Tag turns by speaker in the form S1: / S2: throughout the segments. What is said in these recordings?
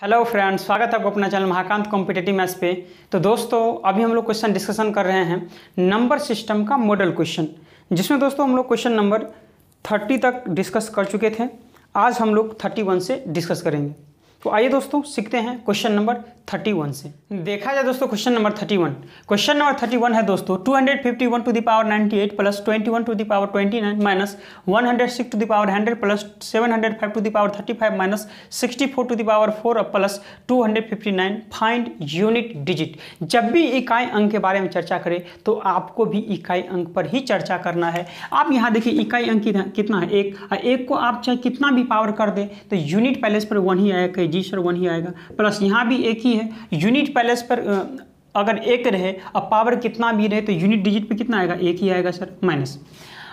S1: Hello friends, स्वागत है आपको अपना चैनल महाकांत कॉम्पिटिटिव मैथ्स पे। तो दोस्तों अभी हम लोग क्वेश्चन डिस्कशन कर रहे हैं नंबर सिस्टम का मॉडल क्वेश्चन, जिसमें दोस्तों हम लोग क्वेश्चन नंबर 30 तक डिस्कस कर चुके थे। आज हम लोग 31 से डिस्कस करेंगे। तो आइए दोस्तों सीखते हैं क्वेश्चन नंबर 31 से। देखा जाए दोस्तों क्वेश्चन नंबर 31 है दोस्तों 251 to the power 98 plus 21 to the power 29 minus 106 to the power 100 plus 705 to the power 35 minus 64 to the power 4 plus 259। Find unit digit. जब भी इकाई अंक के बारे में चर्चा करें तो आपको भी इकाई अंक पर ही चर्चा करना है। आप यहाँ देखिए इकाई अंक कितना है, एक को आप चाहे कितना भी पावर कर दें तो यूनिट पैलेस पर 1 ही आएगा। जी सर 1 ही आएगा। प्लस यहाँ भी एक ही है, यूनिट पैलेस पर अगर एक रहे और पावर कितना भी रहे तो यूनिट डिजिट पे कितना आएगा, एक ही आएगा सर। माइनस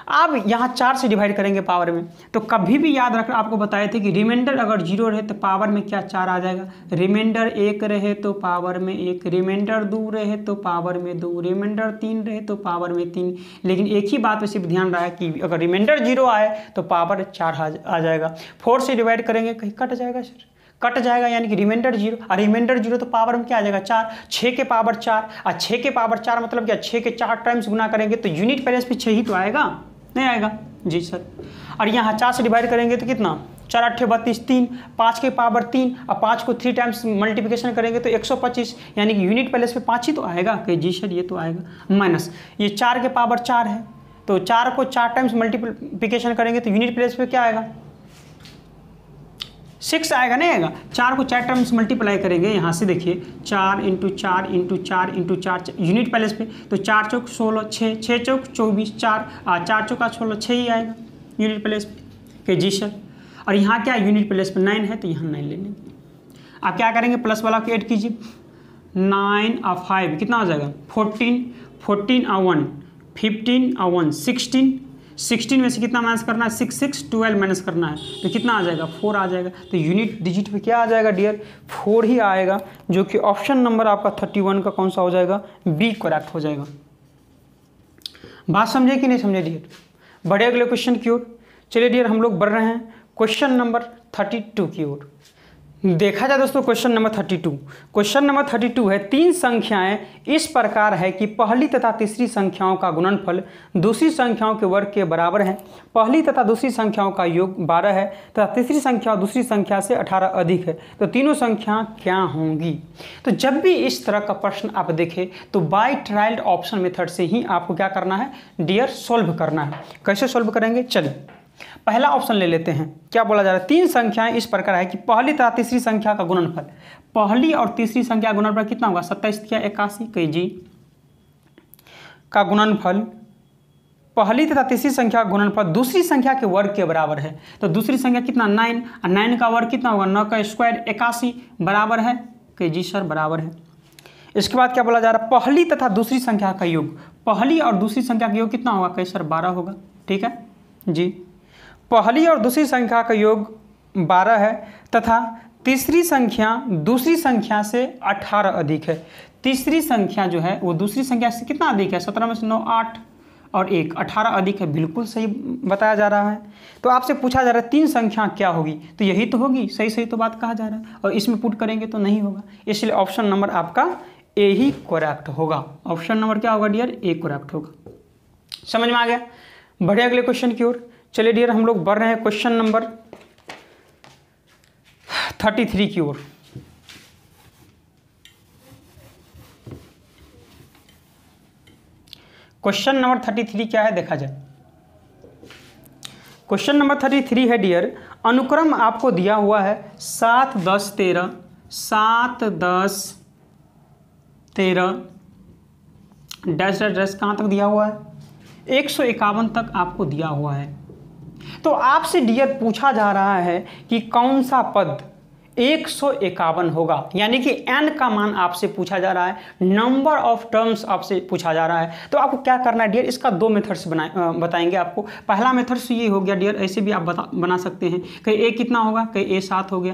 S1: आप यहाँ 4 से डिवाइड करेंगे पावर में, तो कभी भी याद रखना, आपको बताए थे कि रिमाइंडर अगर 0 रहे तो पावर में क्या 4 आ जाएगा। रिमाइंडर 1 रहे तो पावर में 1, रिमाइंडर 2 रहे तो पावर में 2, रिमाइंडर 3 रहे तो पावर में 3। लेकिन एक ही बात पे सिर्फ ध्यान रहा है कि अगर रिमाइंडर 0 आए तो पावर 4 आ जाएगा। 4 से डिवाइड करेंगे कहीं कट जाएगा सर, कट जाएगा, यानी कि रिमाइंडर 0 और रिमाइंडर 0 तो पावर में क्या आ जाएगा 4। 6 के पावर 4 और 6 के पावर 4 मतलब क्या, 6 के 4 टाइम्स गुना करेंगे तो यूनिट पैलेस पे 6 ही तो आएगा, नहीं आएगा। जी सर। और यहाँ 4 से डिवाइड करेंगे तो कितना, 4 8 32 3, 5 के पावर 3 और 5 को 3 टाइम्स मल्टीप्लिकेशन करेंगे तो 125, यानी कि यूनिट पैलेस पे 5 ही तो आएगा। कि जी सर ये तो आएगा। माइनस ये 4 के पावर 4 है तो 4 को 4 टाइम्स मल्टीप्लिकेशन करेंगे तो यूनिट पैलेस पे क्या आएगा, 6 आएगा, नहीं आएगा। 4 को 4 टाइम्स मल्टीप्लाई करेंगे, यहाँ से देखिए 4 into 4 into 4 into 4 unit palace पे, तो 4 चौक 16, 6 चौक 24, 4 चौका 16, 6 ही आएगा यूनिट पैलेस पे। कि जी सर। और यहाँ क्या यूनिट पैलेस पे 9 है तो यहाँ 9 ले लेंगे। आप क्या करेंगे, प्लस वाला को ऐड कीजिए, 9 और 5 कितना हो जाएगा 14, 14 और 1 15 और 1 16 में से कितना माइनस करना है, 6 12 माइनस करना है तो कितना आ जाएगा 4 आ जाएगा। तो यूनिट डिजिट पे क्या आ जाएगा डियर, 4 ही आएगा, जो कि ऑप्शन नंबर आपका 31 का कौन सा हो जाएगा, बी करेक्ट हो जाएगा। बात समझे कि नहीं समझे डियर। बढ़े अगले क्वेश्चन की ओर। चलिए डियर हम लोग बढ़ रहे हैं क्वेश्चन नंबर 32 की ओर। देखा जाए दोस्तों क्वेश्चन नंबर 32 है, 3 संख्याएं इस प्रकार है कि पहली तथा तीसरी संख्याओं का गुणनफल दूसरी संख्याओं के वर्ग के बराबर है। पहली तथा दूसरी संख्याओं का योग 12 है तथा तीसरी संख्या दूसरी संख्या से 18 अधिक है, तो तीनों संख्या क्या होंगी। तो जब भी इस तरह का प्रश्न आप देखें तो बाय ट्रायल ऑप्शन मेथड से ही आपको क्या करना है डियर, सोल्व करना है। कैसे सोल्व करेंगे, चलिए पहला ऑप्शन ले लेते हैं। क्या बोला जा रहा है, 3 संख्याएं इस प्रकार है कि पहली तथा तीसरी संख्या का गुणनफल, पहली और तीसरी संख्या का गुणनफल कितना होगा 27 या 81 केजी का गुणनफल, पहली तथा तीसरी संख्या का गुणनफल दूसरी संख्या के वर्ग के बराबर है। तो दूसरी संख्या कितना 9 और 9 का वर्ग कितना होगा 9 का स्क्वायर 81 बराबर है। केजी सर बराबर है। इसके बाद क्या बोला जा रहा है, पहली तथा दूसरी संख्या का योग, पहली और दूसरी संख्या का योग कितना होगा, कहीं सर 12 होगा। ठीक है जी, पहली और दूसरी संख्या का योग 12 है तथा तीसरी संख्या दूसरी संख्या से 18 अधिक है। तीसरी संख्या जो है वो दूसरी संख्या से कितना अधिक है, 17 में से 9 8 और 1 18 अधिक है। बिल्कुल सही बताया जा रहा है। तो आपसे पूछा जा रहा है 3 संख्या क्या होगी, तो यही तो होगी, सही तो बात कहा जा रहा है। और इसमें पुट करेंगे तो नहीं होगा, इसलिए ऑप्शन नंबर आपका ए ही करेक्ट होगा। ऑप्शन नंबर क्या होगा डियर, ए करेक्ट होगा। समझ में आ गया। बढ़े अगले क्वेश्चन की ओर। चलिए डियर हम लोग बढ़ रहे हैं क्वेश्चन नंबर 33 की ओर। क्वेश्चन नंबर 33 क्या है देखा जाए। क्वेश्चन नंबर 33 है डियर, अनुक्रम आपको दिया हुआ है 7 10 13, 7 10 13 डैश डैश डैश, कहाँ तक दिया हुआ है 151 तक आपको दिया हुआ है। तो आपसे डियर पूछा जा रहा है कि कौन सा पद 151 होगा, यानी कि n का मान आपसे पूछा जा रहा है, नंबर ऑफ टर्म्स आपसे पूछा जा रहा है। तो आपको क्या करना है डियर, इसका 2 मेथड्स बताएंगे आपको। पहला मेथड से ये हो गया डियर, ऐसे भी आप बना सकते हैं, कहीं a कितना होगा, कहीं a 7 हो गया,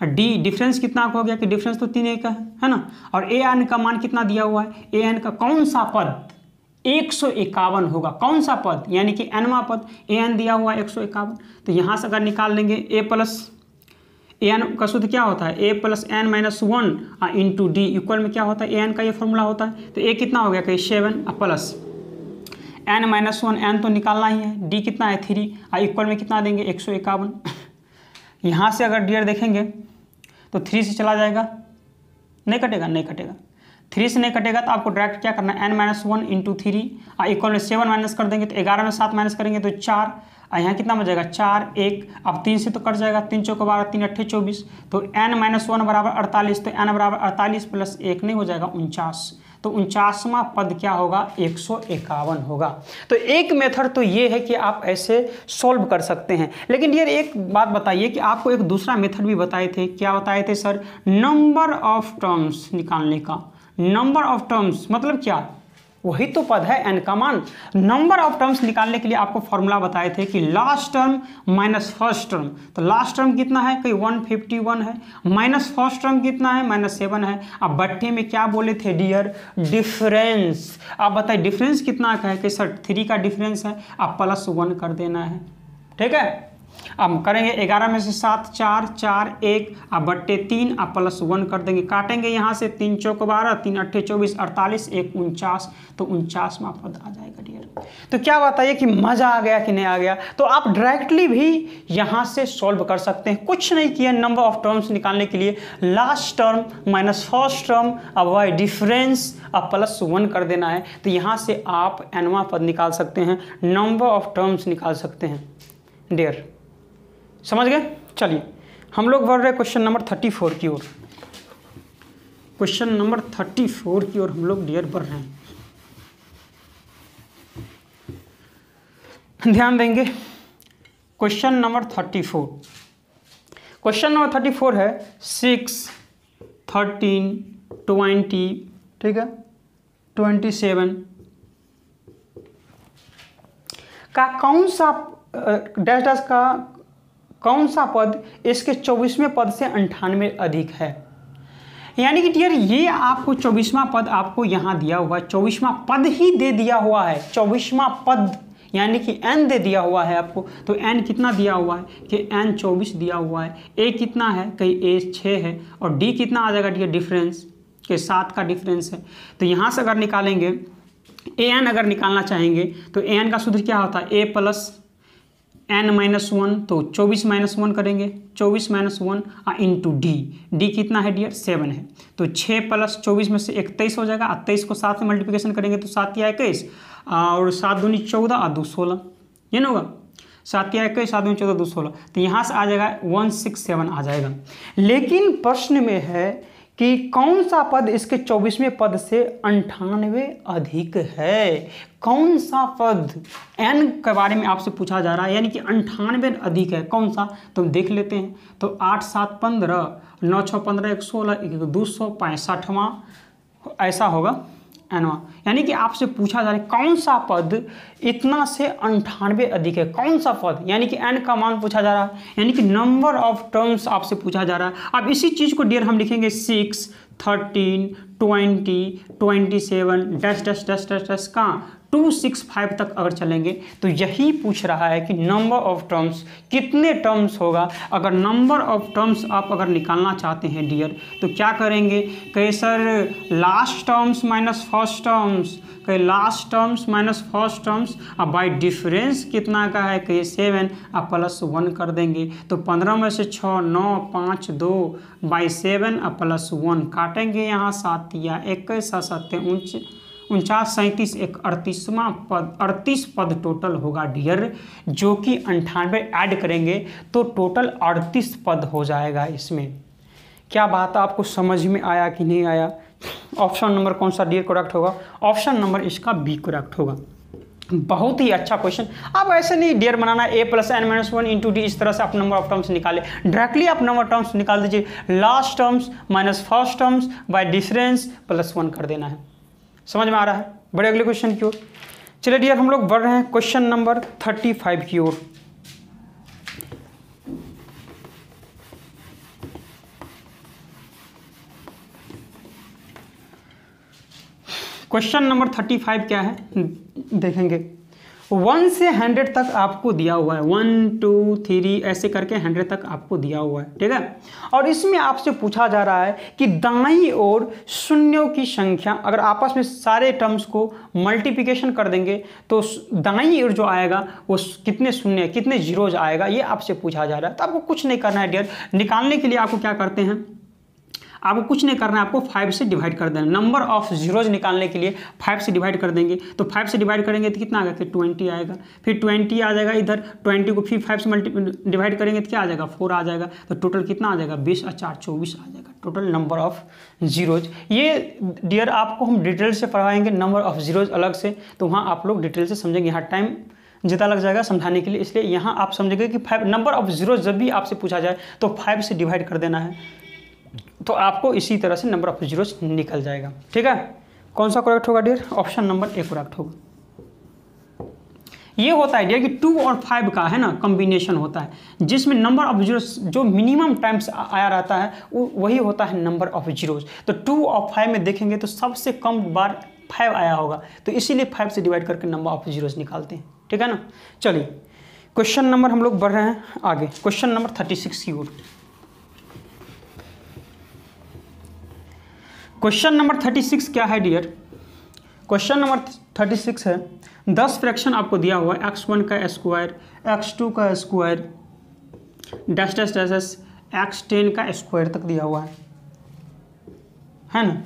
S1: और d डिफरेंस कितना हो गया कि डिफरेंस तो 3a का है ना, और an का मान कितना दिया हुआ है, an का कौन सा पद 151 होगा, कौन सा पद, यानी कि nवां पद an दिया हुआ है 151। तो यहाँ से अगर निकाल लेंगे a प्लस एन का सूत्र क्या होता है, A plus N minus 1 into D equal में क्या होता है, एन का ये फॉर्मूला होता है। तो ए कितना हो गया कहीं 7 प्लस एन माइनस 1, एन तो निकालना ही है, डी कितना है 3 इक्वल में कितना देंगे 151। यहाँ से अगर डियर देखेंगे तो 3 से चला जाएगा, नहीं कटेगा, नहीं कटेगा, 3 से नहीं कटेगा तो आपको डायरेक्ट क्या करना है, n माइनस 1 इंटू 3 इक्वल में 7 माइनस कर देंगे तो 11 में 7 माइनस करेंगे तो 4 यहाँ कितना बचेगा 4 1, अब 3 से तो कट जाएगा, 3 चौक 12 3 अट्ठे 24, तो n माइनस 1 बराबर 48, तो n बराबर 48 प्लस 1 नहीं हो जाएगा 49, तो 49वां पद क्या होगा 151 होगा। तो एक मेथड तो ये है कि आप ऐसे सॉल्व कर सकते हैं, लेकिन यार एक बात बताइए कि आपको एक दूसरा मेथड भी बताए थे, क्या बताए थे सर, नंबर ऑफ टर्म्स निकालने का। नंबर ऑफ टर्म्स मतलब क्या, वही तो पद है n का मान। नंबर ऑफ टर्म्स निकालने के लिए आपको फॉर्मूला बताए थे कि last term minus first term, तो लास्ट टर्म कितना है कहीं 151 है, माइनस फर्स्ट टर्म कितना है -7 है। अब बट्टे में क्या बोले थे डियर, डिफरेंस। आप बताइए डिफरेंस कितना का है कि सर 3 का डिफरेंस है, आप +1 कर देना है, ठीक है। अब करेंगे 11 में से 7 4 4 1 अब बट्टे 3 आप +1 कर देंगे, काटेंगे यहाँ से 3 चौक 12 3 अट्ठे 24 48 1 49, तो 49वां पद आ जाएगा डियर। तो क्या बताइए कि मज़ा आ गया कि नहीं आ गया। तो आप डायरेक्टली भी यहाँ से सॉल्व कर सकते हैं, कुछ नहीं किया नंबर ऑफ टर्म्स निकालने के लिए, last term minus first term अब वाई डिफरेंस अब +1 कर देना है, तो यहाँ से आप nवां पद निकाल सकते हैं, नंबर ऑफ टर्म्स निकाल सकते हैं डियर। समझ गए। चलिए हम लोग बढ़ रहे क्वेश्चन नंबर 34 की ओर, क्वेश्चन नंबर 34 की ओर हम लोग डियर बढ़ रहे हैं। ध्यान देंगे क्वेश्चन नंबर 34, क्वेश्चन नंबर 34 है 6 13 20, ठीक है 27 का कौन सा डैश डैश का कौन सा पद इसके 24वें पद से 98 अधिक है। यानी कि डियर ये आपको 24वां पद आपको यहाँ दिया हुआ है, 24वां पद ही दे दिया हुआ है, 24वां पद यानी कि n दे दिया हुआ है आपको। तो n कितना दिया हुआ है कि n 24 दिया हुआ है, a कितना है कहीं a 6 है, और d कितना आ जाएगा डियर डिफरेंस के 7 का डिफरेंस है। तो यहाँ से अगर निकालेंगे an अगर निकालना चाहेंगे तो an का सूत्र क्या होता है, a प्लस n माइनस 1, तो 24 माइनस 1 करेंगे, 24 माइनस 1 इंटू डी कितना है डियर 7 है, तो 6 प्लस 24 में से 21 हो जाएगा, 23 को 7 से मल्टीप्लिकेशन करेंगे तो 7 या 21 और 7 दूनी 14 और 2 16, ये ना होगा 7 या 21 7 दूनी 14 2 16, तो यहाँ से आ जाएगा 167 आ जाएगा। लेकिन प्रश्न में है कि कौन सा पद इसके 24वें पद से 98 अधिक है, कौन सा पद n के बारे में आपसे पूछा जा रहा है, यानी कि 98 अधिक है कौन सा, तो देख लेते हैं। तो 8 7 15 9 6 15 1 16 265वां ऐसा होगा nवां, यानी कि आपसे पूछा जा रहा है कौन सा पद इतना से 98 अधिक है, कौन सा पद, यानी कि n का मान पूछा जा रहा है, यानी कि नंबर ऑफ टर्म्स आपसे पूछा जा रहा है। अब इसी चीज़ को डियर हम लिखेंगे 6 13 20 27 dash dash dash dash dash कहाँ 265 तक अगर चलेंगे तो यही पूछ रहा है कि नंबर ऑफ टर्म्स कितने टर्म्स होगा। अगर नंबर ऑफ टर्म्स आप अगर निकालना चाहते हैं डियर तो क्या करेंगे, कहे sir last terms minus first terms, कहे last terms minus first terms, अब बाई डिफरेंस कितना का है कहे 7 अब +1 कर देंगे, तो 15 में से 6 9 5 2 बाई 7 अब +1 काटेंगे, यहाँ 7 या 21 7 49 37 एक 38वां पद 38 पद टोटल होगा डियर, जो कि 98 ऐड करेंगे तो टोटल 38 पद हो जाएगा इसमें। क्या बात आपको समझ में आया कि नहीं आया। ऑप्शन नंबर कौन सा डियर करेक्ट होगा, ऑप्शन नंबर इसका बी करेक्ट होगा। बहुत ही अच्छा क्वेश्चन। अब ऐसे नहीं डियर बनाना a plus n minus 1 into D, इस तरह से आप नंबर ऑफ टर्म्स निकाले, डायरेक्टली आप नंबर टर्म्स निकाल दीजिए, last terms minus first terms by difference +1 कर देना है। समझ में आ रहा है। बड़े अगले क्वेश्चन की ओर चलिए डियर, हम लोग बढ़ रहे हैं क्वेश्चन नंबर 35 की ओर। क्वेश्चन नंबर 35 क्या है देखेंगे, 1 से 100 तक आपको दिया हुआ है, 1 2 3 ऐसे करके 100 तक आपको दिया हुआ है, ठीक है। और इसमें आपसे पूछा जा रहा है कि दाईं ओर शून्यों की संख्या, अगर आपस में सारे टर्म्स को मल्टीप्लिकेशन कर देंगे तो दाईं ओर जो आएगा वो कितने शून्य, कितने जीरोज आएगा, ये आपसे पूछा जा रहा है। तो आपको कुछ नहीं करना है डियर, निकालने के लिए आपको क्या करते हैं, आपको कुछ नहीं करना है, आपको 5 से डिवाइड कर देना। नंबर ऑफ जीरोज निकालने के लिए 5 से डिवाइड कर देंगे, तो 5 से डिवाइड करेंगे तो कितना आएगा, फिर 20 आएगा, फिर 20 आ जाएगा इधर, 20 को फिर 5 से डिवाइड करेंगे तो क्या आ जाएगा, 4 आ जाएगा। तो टोटल कितना आ जाएगा, 20 और 4 24 आ जाएगा टोटल नंबर ऑफ जीरोज। ये डियर आपको हम डिटेल से पढ़ाएंगे नंबर ऑफ जीरोज अलग से, तो वहाँ आप लोग डिटेल से समझेंगे। यहाँ टाइम ज़्यादा लग जाएगा समझाने के लिए, इसलिए यहाँ आप समझेंगे कि 5 नंबर ऑफ जीरोज जब भी आपसे पूछा जाए तो 5 से डिवाइड कर देना है, तो आपको इसी तरह से नंबर ऑफ जीरोज निकल जाएगा, ठीक है। कौन सा करेक्ट होगा dear, option number A correct होगा। ये होता है डियर कि 2 और 5 का है ना कॉम्बिनेशन होता है, जिसमें नंबर ऑफ जीरोज जो मिनिमम टाइम्स आया रहता है वही होता है नंबर ऑफ जीरोज। तो 2 और 5 में देखेंगे तो सबसे कम बार 5 आया होगा, तो इसीलिए 5 से डिवाइड करके नंबर ऑफ जीरोज निकालते हैं, ठीक है ना। चलिए क्वेश्चन नंबर हम लोग बढ़ रहे हैं आगे, क्वेश्चन नंबर 36 की ओर। क्वेश्चन नंबर 36 क्या है डियर, क्वेश्चन नंबर 36 है 10 फ्रैक्शन आपको दिया हुआ है, x1 का स्क्वायर, x2 का square, dash dash dash dash x10 का स्क्वायर तक दिया हुआ है ना,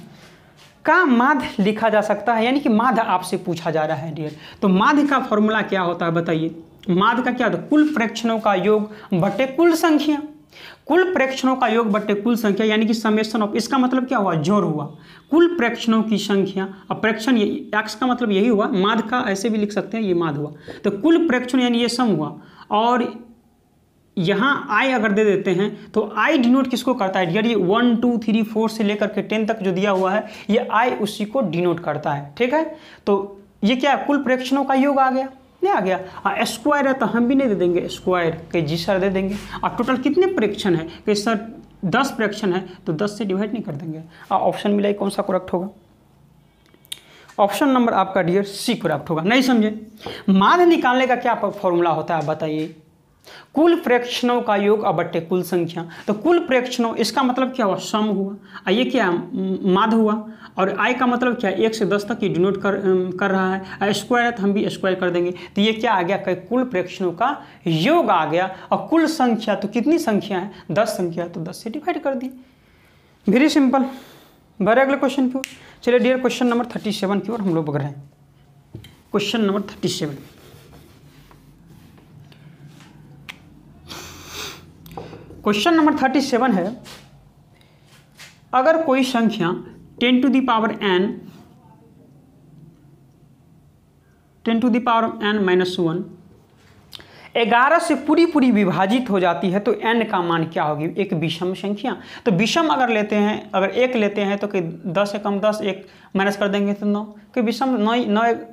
S1: का माध्य लिखा जा सकता है, यानी कि माध्य आपसे पूछा जा रहा है डियर। तो माध्य का फॉर्मूला क्या होता है बताइए, माध्य का क्या होता है, कुल प्रेक्षणों का योग बटे कुल संख्या, कुल प्रेक्षणों का योग बटे कुल संख्या, यानी कि समेशन ऑफ, इसका मतलब क्या हुआ, जोड़ हुआ, कुल प्रेक्षणों की संख्या। अब प्रेक्षण ये एक्स का मतलब यही हुआ, माध्य का ऐसे भी लिख सकते हैं, ये माध्य हुआ। तो कुल प्रेक्षण यानी ये सम हुआ, और यहाँ आई अगर दे देते हैं तो आई डिनोट किसको करता है डियर, ये 1 2 3 4 से लेकर के 10 तक जो दिया हुआ है ये आई उसी को डिनोट करता है, ठीक है। तो ये क्या कुल प्रेक्षणों का योग आ गया, नहीं आ गया। स्क्वायर है तो हम भी नहीं दे देंगे स्क्वायर के, जी सर दे देंगे। और टोटल कितने प्रेक्षण है कि सर 10 प्रेक्षण है, तो 10 से डिवाइड नहीं कर देंगे। ऑप्शन मिला कौन सा करेक्ट होगा, ऑप्शन नंबर आपका डियर सी करेक्ट होगा। नहीं समझे, माध्य निकालने का क्या फॉर्मूला होता है बताइए, कुल प्रेक्षणों का योग बटे कुल संख्या। तो कुल प्रेक्षणों इसका मतलब क्या हुआ, सम हुआ, ये क्या माध्य हुआ, और आई का मतलब क्या 1 से 10 तक ये डिनोट कर रहा है, स्क्वायर है तो हम भी स्क्वायर कर देंगे। तो ये क्या आ गया, कुल प्रेक्षणों का योग आ गया। और कुल संख्या तो कितनी संख्या है, 10 संख्या, तो 10 से डिवाइड कर दी, वेरी सिंपल। बढ़े अगले क्वेश्चन की ओर। चलिए डियर क्वेश्चन नंबर 37 की ओर हम लोग बढ़ रहे हैं। क्वेश्चन नंबर 37, क्वेश्चन नंबर 37 है, अगर कोई संख्या 10 to the power n 10 to the power n minus 1 11 से पूरी विभाजित हो जाती है तो n का मान क्या होगी, एक विषम संख्या। तो विषम अगर लेते हैं, अगर 1 लेते हैं तो कि 10 से कम 10, 1 माइनस कर देंगे तो 9, कि विषम 9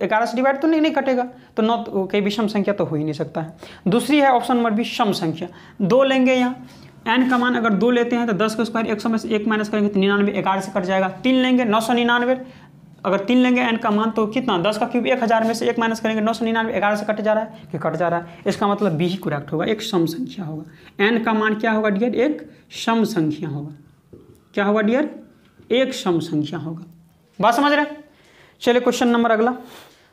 S1: 11 से डिवाइड तो नहीं कटेगा, तो 9 के विषम संख्या तो हो ही नहीं सकता है। दूसरी है ऑप्शन नंबर बी सम संख्या, 2 लेंगे यहाँ, n का मान अगर 2 लेते हैं तो 10 का स्क्वायर 100 में से 1 माइनस करेंगे तो 99, 11 से कट जाएगा। 3 लेंगे 999, अगर 3 लेंगे n का मान तो कितना, 10 का क्यूब 1000 में से 1 माइनस करेंगे 999, 11 से कट जा रहा है कि कट जा रहा है, इसका मतलब बी ही करेक्ट होगा, एक सम संख्या होगा। n का मान क्या होगा डियर, एक सम संख्या होगा। क्या होगा डियर, एक सम संख्या होगा। बात समझ रहे हैं। चलिए क्वेश्चन नंबर अगला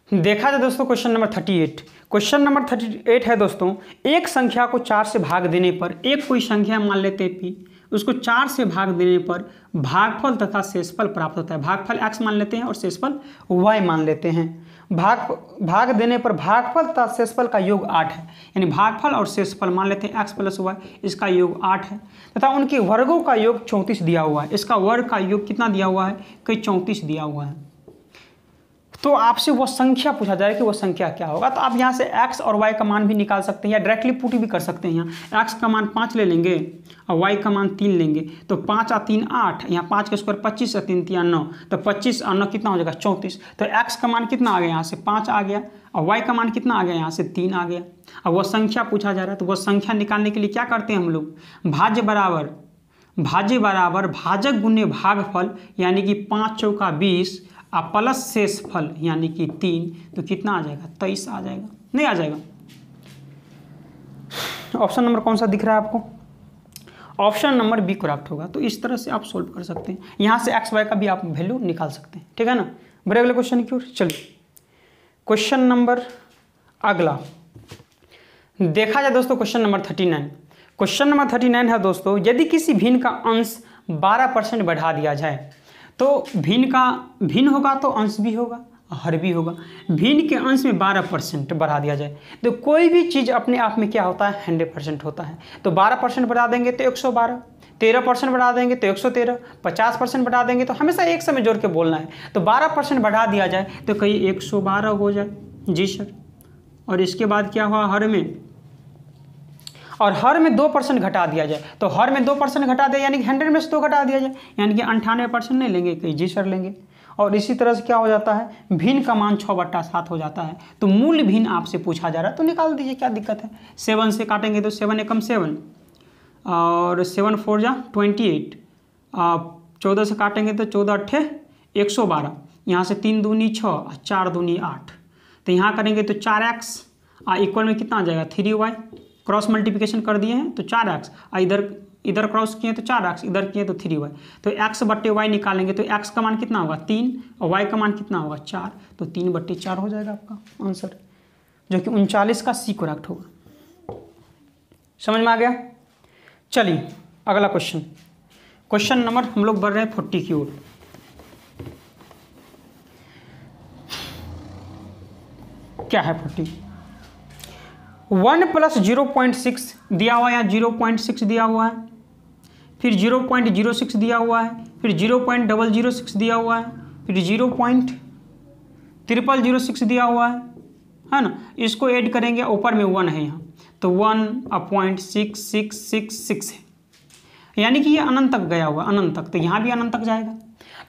S1: देखा जाए दोस्तों, क्वेश्चन नंबर 38। क्वेश्चन नंबर 38 है दोस्तों, एक संख्या को 4 से भाग देने पर, एक कोई संख्या मान लेते हैं p, उसको 4 से भाग देने पर भागफल तथा शेषफल प्राप्त होता है। भागफल x मान लेते हैं और शेषफल y मान लेते हैं। भाग देने पर भागफल तथा शेषफल का योग 8 है, यानी भागफल और शेषफल मान लेते हैं x + y, इसका योग 8 है, तथा उनके वर्गों का योग 34 दिया हुआ है। इसका वर्ग का योग कितना दिया हुआ है, कि 34 दिया हुआ है। तो आपसे वो संख्या पूछा जाए कि वो संख्या क्या होगा, तो आप यहाँ से x और y का मान भी निकाल सकते हैं या डायरेक्टली पुट भी कर सकते हैं। यहाँ x का मान 5 ले लेंगे और y का मान 3 लेंगे, तो 5 और 3 8, यहाँ 5 का स्क्वायर 25 और 3 3 9, तो 25 और 9 कितना हो जाएगा 34। तो x का मान कितना आ गया, यहाँ से 5 आ गया, और y का मान कितना आ गया, यहाँ से 3 आ गया। अब वह संख्या पूछा जा रहा है, तो वह संख्या निकालने के लिए क्या करते हैं हम लोग, भाज्य बराबर भाजक गुने भागफल, यानी कि 5 चौका 20 प्लस शेषफल यानी कि 3, तो कितना आ जाएगा 23 आ जाएगा। नहीं आ जाएगा। ऑप्शन नंबर कौन सा दिख रहा है आपको? ऑप्शन नंबर बी करेक्ट होगा। तो इस तरह से आप सोल्व कर सकते हैं, यहाँ से एक्स वाई का भी आप वैल्यू निकाल सकते हैं, ठीक है ना। बड़े अगले क्वेश्चन की ओर चलिए। क्वेश्चन नंबर अगला देखा जाए दोस्तों, क्वेश्चन नंबर 39। क्वेश्चन नंबर 39 है दोस्तों, यदि किसी भिन्न का अंश 12% बढ़ा दिया जाए तो भिन्न होगा तो अंश भी होगा, हर भी होगा। भिन्न के अंश में 12% बढ़ा दिया जाए तो कोई भी चीज़ अपने आप में क्या होता है? 100% होता है। तो 12% बढ़ा देंगे तो 112, 13% बढ़ा देंगे तो 113, 50% बढ़ा देंगे तो हमेशा एक समय जोड़ के बोलना है। तो 12% बढ़ा दिया जाए तो कहीं 112 हो जाए। जी सर। और इसके बाद क्या हुआ? हर में, और हर में 2% घटा दिया जाए तो हर में 2% घटा दिया यानी कि 100 में से 2 घटा दिया जाए, यानी कि 98% नहीं लेंगे, कहीं जी सर लेंगे। और इसी तरह से क्या हो जाता है? भिन्न का मान 6/7 हो जाता है। तो मूल भिन्न आपसे पूछा जा रहा है तो निकाल दीजिए, क्या दिक्कत है। 7 से काटेंगे तो 7 एकम 7 और 7 4 जा 28, 14 से काटेंगे तो 14 अट्ठे 112, यहाँ से 3 दूनी 6 और 4 दूनी 8। तो यहाँ करेंगे तो 4x इक्वल में कितना आ जाएगा? 3y। क्रॉस मल्टीप्लिकेशन कर दिए हैं तो 4x, इधर क्रॉस किए तो 4x, इधर किए तो 3y। तो x/y निकालेंगे तो x का मान कितना होगा? 3 और y का मान कितना होगा? 4। तो 3/4 हो जाएगा आपका आंसर, जो कि 39 का सी करेक्ट होगा। समझ में आ गया? चलिए अगला क्वेश्चन। क्वेश्चन नंबर हम लोग बढ़ रहे हैं 40 की ओर। क्या है 40? 1 + 0.6 दिया हुआ है, यहाँ 0.6 दिया हुआ है, फिर 0.06 दिया हुआ है, फिर 0.006 दिया हुआ है, फिर 0.0006 दिया हुआ है ना। इसको ऐड करेंगे, ऊपर में 1 है यहाँ, तो 1/666 है, यानी कि ये अनंत तक गया हुआ, अनंत तक। तो यहाँ भी अनंत तक जाएगा।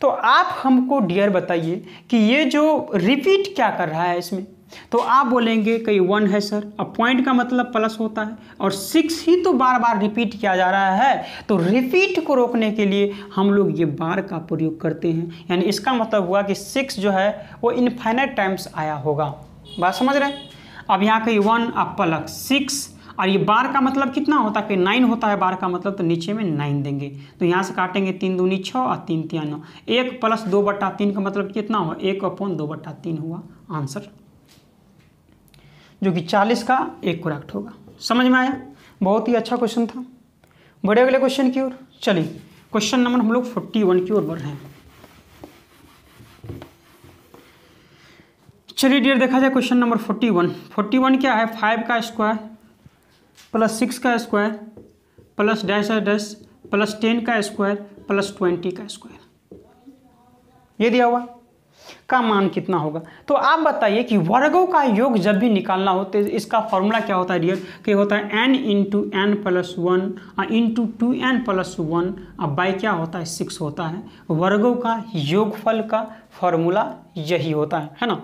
S1: तो आप हमको डियर बताइए कि ये जो रिपीट क्या कर रहा है इसमें। तो आप बोलेंगे कहीं 1 है सर, अब पॉइंट का मतलब प्लस होता है और 6 ही तो बार बार रिपीट किया जा रहा है। तो रिपीट को रोकने के लिए हम लोग ये बार का प्रयोग करते हैं, यानी इसका मतलब हुआ कि 6 जो है वो इनफाइनाइट टाइम्स आया होगा। बात समझ रहे हैं? अब यहाँ कहीं 1 अब प्लस 6 और ये बार का मतलब कितना होता है कि 9 होता है बार का मतलब, तो नीचे में 9 देंगे। तो यहाँ से काटेंगे 3 दूनी 6 और 3 3 9, 1 + 2/3 का मतलब कितना हुआ? 1/2/3 हुआ आंसर, जो कि 40 का एक करेक्ट होगा। समझ में आया? बहुत ही अच्छा क्वेश्चन था। बड़े अगले क्वेश्चन की ओर चलिए। क्वेश्चन नंबर हम लोग 41 की ओर बढ़ रहे हैं। चलिए डियर देखा जाए क्वेश्चन नंबर 41। 41 क्या है? 5 का स्क्वायर प्लस 6 का स्क्वायर प्लस डैश प्लस 10 का स्क्वायर प्लस 20 का स्क्वायर, ये दिया हुआ का मान कितना होगा। तो आप बताइए कि वर्गों का योग जब भी निकालना हो तो इसका फॉर्मूला क्या होता है डियर? कि होता है n × n + 1 × 2n + 1 बाई क्या होता है? 6 होता है। वर्गों का योगफल का फॉर्मूला यही होता है ना।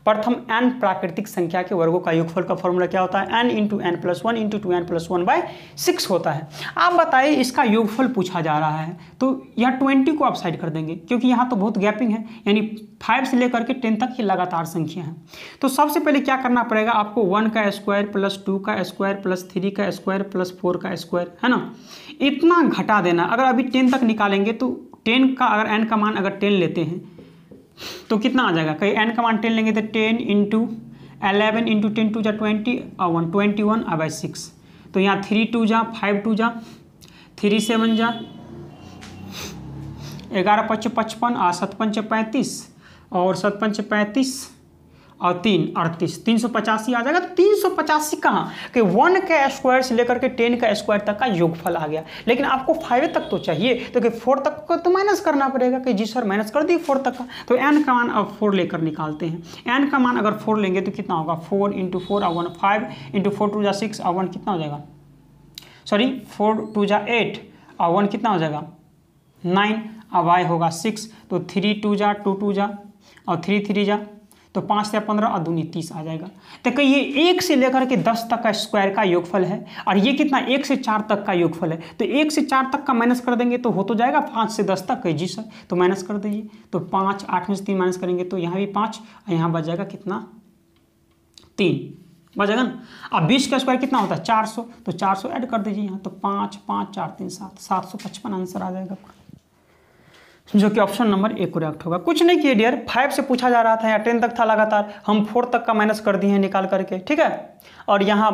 S1: प्रथम n प्राकृतिक संख्या के वर्गों का योगफल का फॉर्मूला क्या होता है? n × n + 1 × 2n + 1/6 होता है। आप बताइए इसका योगफल पूछा जा रहा है तो यह 20 को आप साइड कर देंगे, क्योंकि यहाँ तो बहुत गैपिंग है, यानी 5 से लेकर के 10 तक ही लगातार संख्या है। तो सबसे पहले क्या करना पड़ेगा आपको? 1 का स्क्वायर प्लस 2 का स्क्वायर प्लस 3 का स्क्वायर प्लस 4 का स्क्वायर, है ना। इतना घटा देना। अगर अभी 10 तक निकालेंगे तो 10 का अगर n का मान अगर 10 लेते हैं तो कितना आ जाएगा? कहीं n का मान 10 लेंगे तो 10 × 11 × 10 2 जा 20 और 21/6। तो यहाँ 3 2 जा 5 2 जा 3 7 जा 11 5 55 और 7 5 35 और 7 5 35 और 3 38, 385 आ जाएगा। तो 385 कहाँ कि 1 का स्क्वायर से लेकर के 10 का स्क्वायर तक का योगफल आ गया। लेकिन आपको 5 तक तो चाहिए, तो कि 4 तक को तो माइनस करना पड़ेगा कि जी सर माइनस कर दिए 4 तक का। तो n का मान अब 4 लेकर निकालते हैं। n का मान अगर 4 लेंगे तो कितना होगा? 4 × 4 और 1 5 × 4 2 जा 6 और 1 कितना हो जाएगा? सॉरी 4 2 जा 8 और 1 कितना हो जाएगा? 9 अब y होगा 6। तो 3 2 जा 2 2 जा और 3 3 जा तो 5 से 15 और 2 30 आ जाएगा। तो कहीं ये 1 से लेकर के 10 तक का स्क्वायर का योगफल है और ये कितना 1 से 4 तक का योगफल है। तो 1 से 4 तक का माइनस कर देंगे तो हो तो जाएगा 5 से 10 तक। जी सर, तो माइनस कर दीजिए। तो 5 8 में से 3 माइनस करेंगे तो यहाँ भी 5 और यहाँ बच जाएगा कितना? 3। बचेगा ना। अब 20 का स्क्वायर कितना होता है 400, तो 400 ऐड कर दीजिए यहाँ, तो 5 5 4 3 7 755 आंसर आ जाएगा आपका, जो कि ऑप्शन नंबर ए करेक्ट होगा। कुछ नहीं किए डियर, 5 से पूछा जा रहा था या 10 तक था लगातार, हम 4 तक का माइनस कर दिए हैं निकाल करके, ठीक है। और यहाँ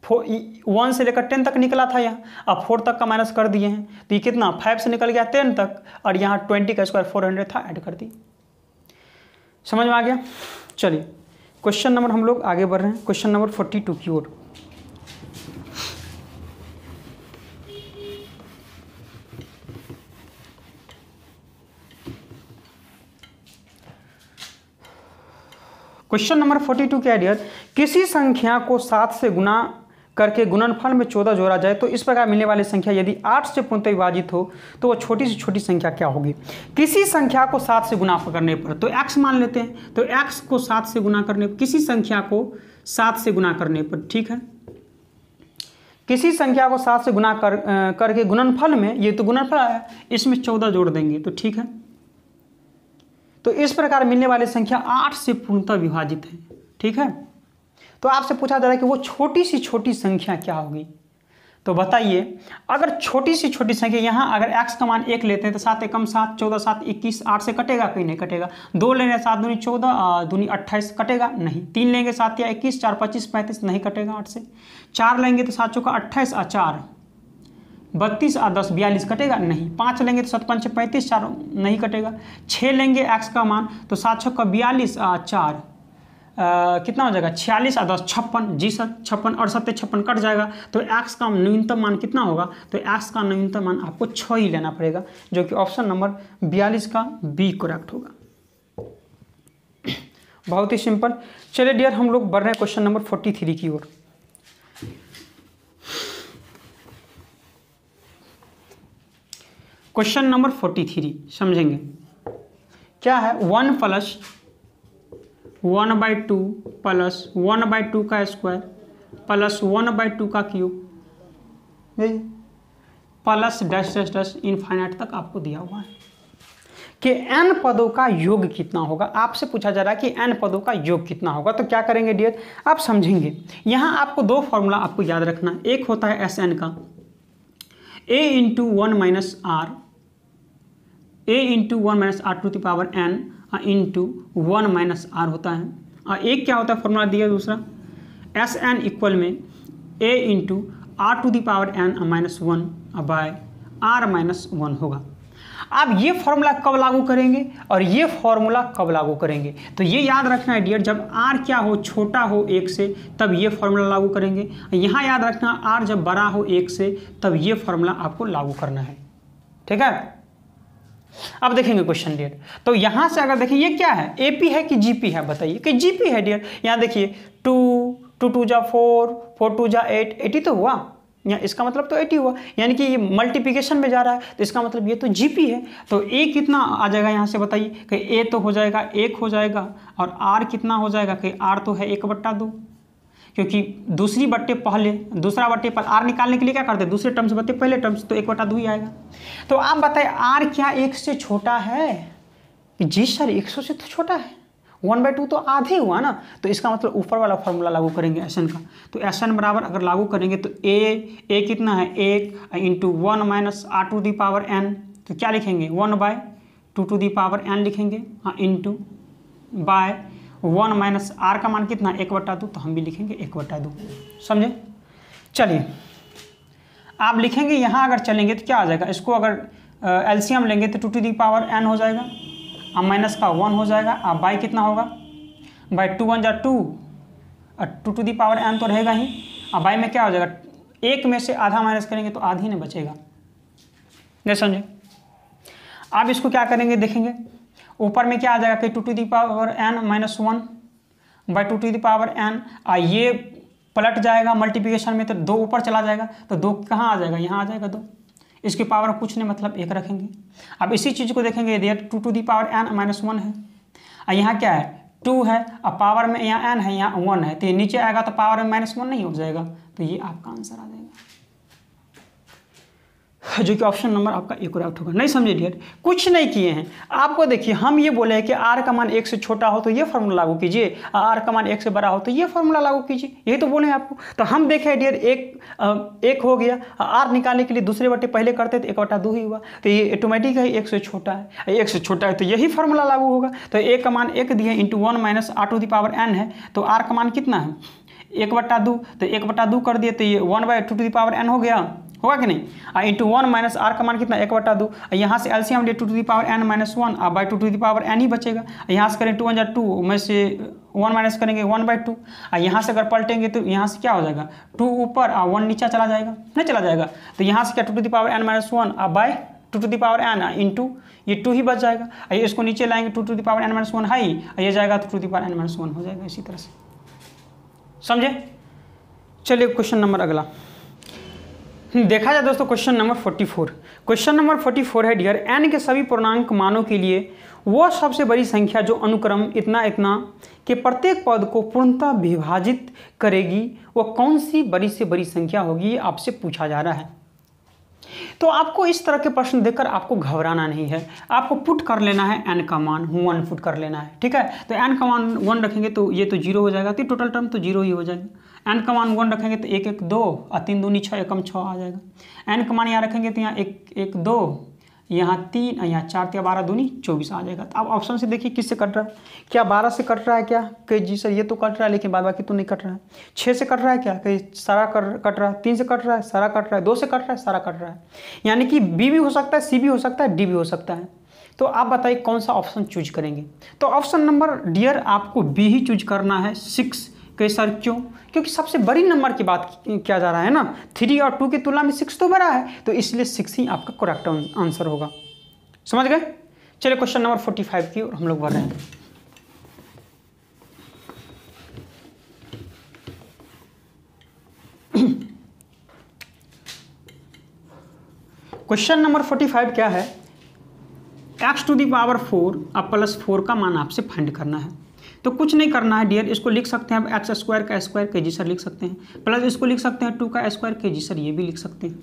S1: 1 से लेकर 10 तक निकला था यहाँ, अब 4 तक का माइनस कर दिए हैं, तो ये कितना 5 से निकल गया 10 तक, और यहाँ 20 का स्क्वायर 400 था, ऐड कर दी। समझ में आ गया। चलिए क्वेश्चन नंबर हम लोग आगे बढ़ रहे हैं, क्वेश्चन नंबर 42 की ओर। क्वेश्चन नंबर 42 क्या है डियर, किसी संख्या को 7 से गुना करके गुणनफल में 14 जोड़ा जाए तो इस प्रकार मिलने वाली संख्या यदि 8 से पूर्णतः विभाजित हो तो वह छोटी से छोटी संख्या क्या होगी। किसी संख्या को 7 से गुना करने पर, तो x मान लेते हैं, तो x को 7 से गुना करने पर, किसी संख्या को 7 से गुना करने पर, ठीक है, किसी संख्या को 7 से गुना करके गुणनफल में, ये तो गुणनफल है, इसमें 14 जोड़ देंगे तो ठीक है, तो इस प्रकार मिलने वाली संख्या 8 से पूर्णतः विभाजित है, ठीक है। तो आपसे पूछा जा रहा है कि वो छोटी सी छोटी संख्या क्या होगी, तो बताइए। अगर छोटी सी छोटी संख्या, यहाँ अगर x का मान 1 लेते हैं तो 7 एकम 7, 14 7 21, 8 से कटेगा कहीं नहीं कटेगा। 2 लेंगे 7 दूनी 14, दूनी 28 कटेगा नहीं। 3 लेंगे 7 या 21, 4 25 35 नहीं कटेगा 8 से। 4 लेंगे तो 7 चौका 28 और 4 32 और 10 42 कटेगा नहीं। 5 लेंगे तो 7 5 35, 4 नहीं कटेगा। 6 लेंगे x का मान तो 7 6 का 42 और 4 कितना हो जाएगा 46 और 10 56, जी सर 56 और 7 56 कट जाएगा, तो x का न्यूनतम मान कितना होगा, तो x का न्यूनतम मान आपको 6 ही लेना पड़ेगा, जो कि ऑप्शन नंबर 42 का बी करेक्ट होगा। बहुत ही सिंपल। चलिए डियर हम लोग बढ़ रहे हैं क्वेश्चन नंबर 43 की ओर। क्वेश्चन नंबर 43 समझेंगे क्या है, 1 प्लस 1/2 प्लस 1/2 का स्क्वायर प्लस 1/2 का cube plus dash dash dash infinite तक आपको दिया हुआ है कि n पदों का योग कितना होगा। आपसे पूछा जा रहा है कि n पदों का योग कितना होगा, तो क्या करेंगे डियर, आप समझेंगे। यहाँ आपको 2 फॉर्मूला आपको याद रखना, एक होता है Sn का a into 1 minus R, a into 1 minus R to the power n into 1 minus R होता है, और एक क्या होता है फॉर्मूला दिया दूसरा, Sn इक्वल में a into R to the power n minus 1 by r minus 1 होगा। अब ये फॉर्मूला कब लागू करेंगे और ये फॉर्मूला कब लागू करेंगे, तो ये याद रखना है डियर, जब r क्या हो छोटा हो 1 से तब ये फॉर्मूला लागू करेंगे। यहाँ याद रखना r जब बड़ा हो 1 से तब ये फॉर्मूला आपको लागू करना है, ठीक है। अब देखेंगे क्वेश्चन डियर, तो यहाँ से अगर देखिए ये क्या है, AP है कि GP है, बताइए कि GP है डियर। यहाँ देखिए 2 2 2 जा 4 4 2 जा 8 80 तो हुआ, यहाँ इसका मतलब तो 80 हुआ, यानी कि ये मल्टीप्लिकेशन में जा रहा है, तो इसका मतलब ये तो GP है। तो A कितना आ जाएगा यहाँ से बताइए, कि A तो हो जाएगा 1 हो जाएगा, और R कितना हो जाएगा, कि R तो है 1/2, क्योंकि दूसरी बट्टे पहले, दूसरा बट्टे पर R निकालने के लिए क्या करते हैं, दूसरे टर्म्स बट्टे पहले टर्म्स, तो 1/2 ही आएगा। तो आप बताएं R क्या 1 से छोटा है, जी सर 100 से तो छोटा है, 1/2 तो आधे हुआ ना, तो इसका मतलब ऊपर वाला फॉर्मूला लागू करेंगे Sn का। तो Sn बराबर अगर लागू करेंगे तो A कितना है 1 into 1 minus R to the power n, तो क्या लिखेंगे 1/2 टू दी पावर n लिखेंगे, हाँ इंटू बाय 1 माइनस आर का मान कितना 1/2, तो हम भी लिखेंगे 1/2, समझे। चलिए आप लिखेंगे यहाँ, अगर चलेंगे तो क्या आ जाएगा, इसको अगर एलसीएम लेंगे तो 2 टू दी पावर n हो जाएगा, अब माइनस का 1 हो जाएगा, अब बाई कितना होगा, बाई 2 1 जा 2 और 2 टू दी पावर n तो रहेगा ही, अब बाई में क्या हो जाएगा, 1 में से आधा माइनस करेंगे तो आधी नहीं बचेगा, नहीं समझे। अब इसको क्या करेंगे देखेंगे, ऊपर में क्या आ जाएगा कि 2 to the power n minus 1 by 2 to the power n, ये पलट जाएगा मल्टीप्लिकेशन में तो 2 ऊपर चला जाएगा, तो 2 कहाँ आ जाएगा, यहाँ आ जाएगा 2, इसकी पावर कुछ नहीं मतलब 1 रखेंगे। अब इसी चीज़ को देखेंगे, यदि 2 to the power n minus 1 है, और यहाँ क्या है 2 है, अब पावर में यहाँ n है यहाँ 1 है, तो ये नीचे आएगा तो पावर में -1 नहीं हो जाएगा, तो ये आपका आंसर आ जाएगा। जो कि ऑप्शन नंबर आपका ए करेक्ट होगा। नहीं समझे डियर, कुछ नहीं किए हैं आपको। देखिए हम ये बोले हैं कि आर का मान 1 से छोटा हो तो ये फॉर्मूला लागू कीजिए, आर का मान 1 से बड़ा हो तो ये फॉर्मूला लागू कीजिए, यही तो बोले हैं आपको। तो हम देखें डियर एक हो गया, आर निकालने के लिए दूसरे बटे पहले करते तो 1/2 ही हुआ, तो ये ऑटोमेटिक है 1 से छोटा है, 1 से छोटा है तो यही फॉर्मूला लागू होगा। तो ए का मान 1 दिया into 1 minus r to the power n है, तो आर का मान कितना है 1/2, तो 1/2 कर दिए तो ये 1/2 टू द पावर n हो गया, होगा कि नहीं। इंटू 1 माइनस आर का मान कितना 1/2, यहाँ से एलसीएम ले 2 to the power n minus 1, अब by 2 to the power n ही बचेगा। यहाँ से करें 2 1 जा 2 में से 1 माइनस करेंगे 1/2, यहाँ से अगर पलटेंगे तो यहाँ से क्या हो जाएगा 2 ऊपर और 1 नीचे चला जाएगा, नहीं चला जाएगा। तो यहाँ से क्या 2 to the power n minus 1 अब by 2 to the power n into ये 2 ही बच जाएगा, ये इसको नीचे लाएंगे 2 to the power n minus 1 है ही, ये जाएगा तो 2 to the power n minus 1 हो जाएगा। इसी तरह से समझे। चलिए क्वेश्चन नंबर अगला देखा जाए दोस्तों, क्वेश्चन नंबर 44। क्वेश्चन नंबर 44 है डियर, n के सभी पूर्णांक मानों के लिए वह सबसे बड़ी संख्या जो अनुक्रम इतना इतना के प्रत्येक पद को पूर्णतः विभाजित करेगी वह कौन सी बड़ी से बड़ी संख्या होगी, ये आपसे पूछा जा रहा है। तो आपको इस तरह के प्रश्न देखकर आपको घबराना नहीं है, आपको पुट कर लेना है n का मान 1 पुट कर लेना है, ठीक है। तो n का मान 1 रखेंगे तो ये तो 0 हो जाएगा, तो टोटल टर्म तो 0 ही हो जाएगा। n का मान 1 रखेंगे तो 1 1 2 और 3 दूनी 6 एकम 6 आ जाएगा। n का मान यहाँ रखेंगे तो यहाँ 1 1 2 यहाँ 3 यहाँ 4 तो 12 दूनी 24 आ जाएगा। तो अब ऑप्शन से देखिए किससे कट रहा है, क्या 12 से कट रहा है क्या, कि जी सर ये तो कट रहा है लेकिन बाद बाकी तो नहीं कट रहा है। 6 से कट रहा है क्या, कि सारा कट रहा है। 3 से कट रहा है, सारा कट रहा है। 2 से कट रहा है, सारा कट रहा है। यानी कि बी भी हो सकता है, सी भी हो सकता है, डी भी हो सकता है। तो आप बताइए कौन सा ऑप्शन चूज करेंगे। तो ऑप्शन नंबर डियर आपको बी ही चूज करना है 6 के सर, क्यों, क्योंकि सबसे बड़ी नंबर की बात किया जा रहा है ना, 3 और 2 की तुलना में 6 तो बड़ा है, तो इसलिए 6 ही आपका करेक्ट आंसर होगा। समझ गए। चलिए क्वेश्चन नंबर 45 की ओर हम लोग बढ़ रहे हैं। क्वेश्चन नंबर 45 क्या है, x टू दी पावर 4 अब प्लस 4 का मान आपसे फाइंड करना है। तो कुछ नहीं करना है डियर, इसको लिख सकते हैं आप x स्क्वायर का स्क्वायर के जी सर लिख सकते हैं, प्लस इसको लिख सकते हैं 2 का स्क्वायर के जी सर ये भी लिख सकते हैं।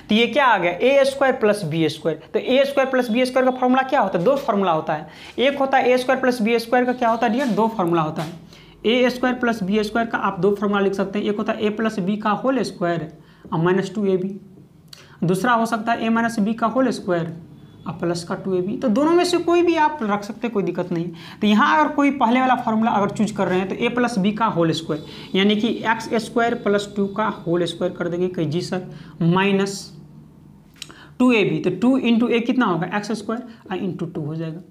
S1: तो ये क्या आ गया ए स्क्वायर प्लस बी स्क्वायर। तो ए स्क्वायर प्लस बी स्क्वायर का फॉर्मूला क्या होता है, 2 फार्मूला होता है। एक होता है ए स्क्वायर प्लस बी स्क्वायर का क्या होता है डियर, 2 फार्मूला होता है। ए स्क्वायर प्लस बी स्क्वायर का आप 2 फार्मूला लिख सकते हैं। एक होता है ए प्लस बी का होल स्क्वायर और माइनस 2ab, दूसरा हो सकता है ए माइनस बी का होल स्क्वायर और प्लस का 2ab। तो दोनों में से कोई भी आप रख सकते हैं, कोई दिक्कत नहीं। तो यहाँ अगर कोई पहले वाला फार्मूला अगर चूज कर रहे हैं तो ए प्लस बी का होल स्क्वायर यानी कि एक्स स्क्वायर प्लस 2 का होल स्क्वायर कर देंगे कि जी सर माइनस 2ab। तो 2 इंटू ए कितना होगा एक्स स्क्वायर और इंटू 2 हो जाएगा।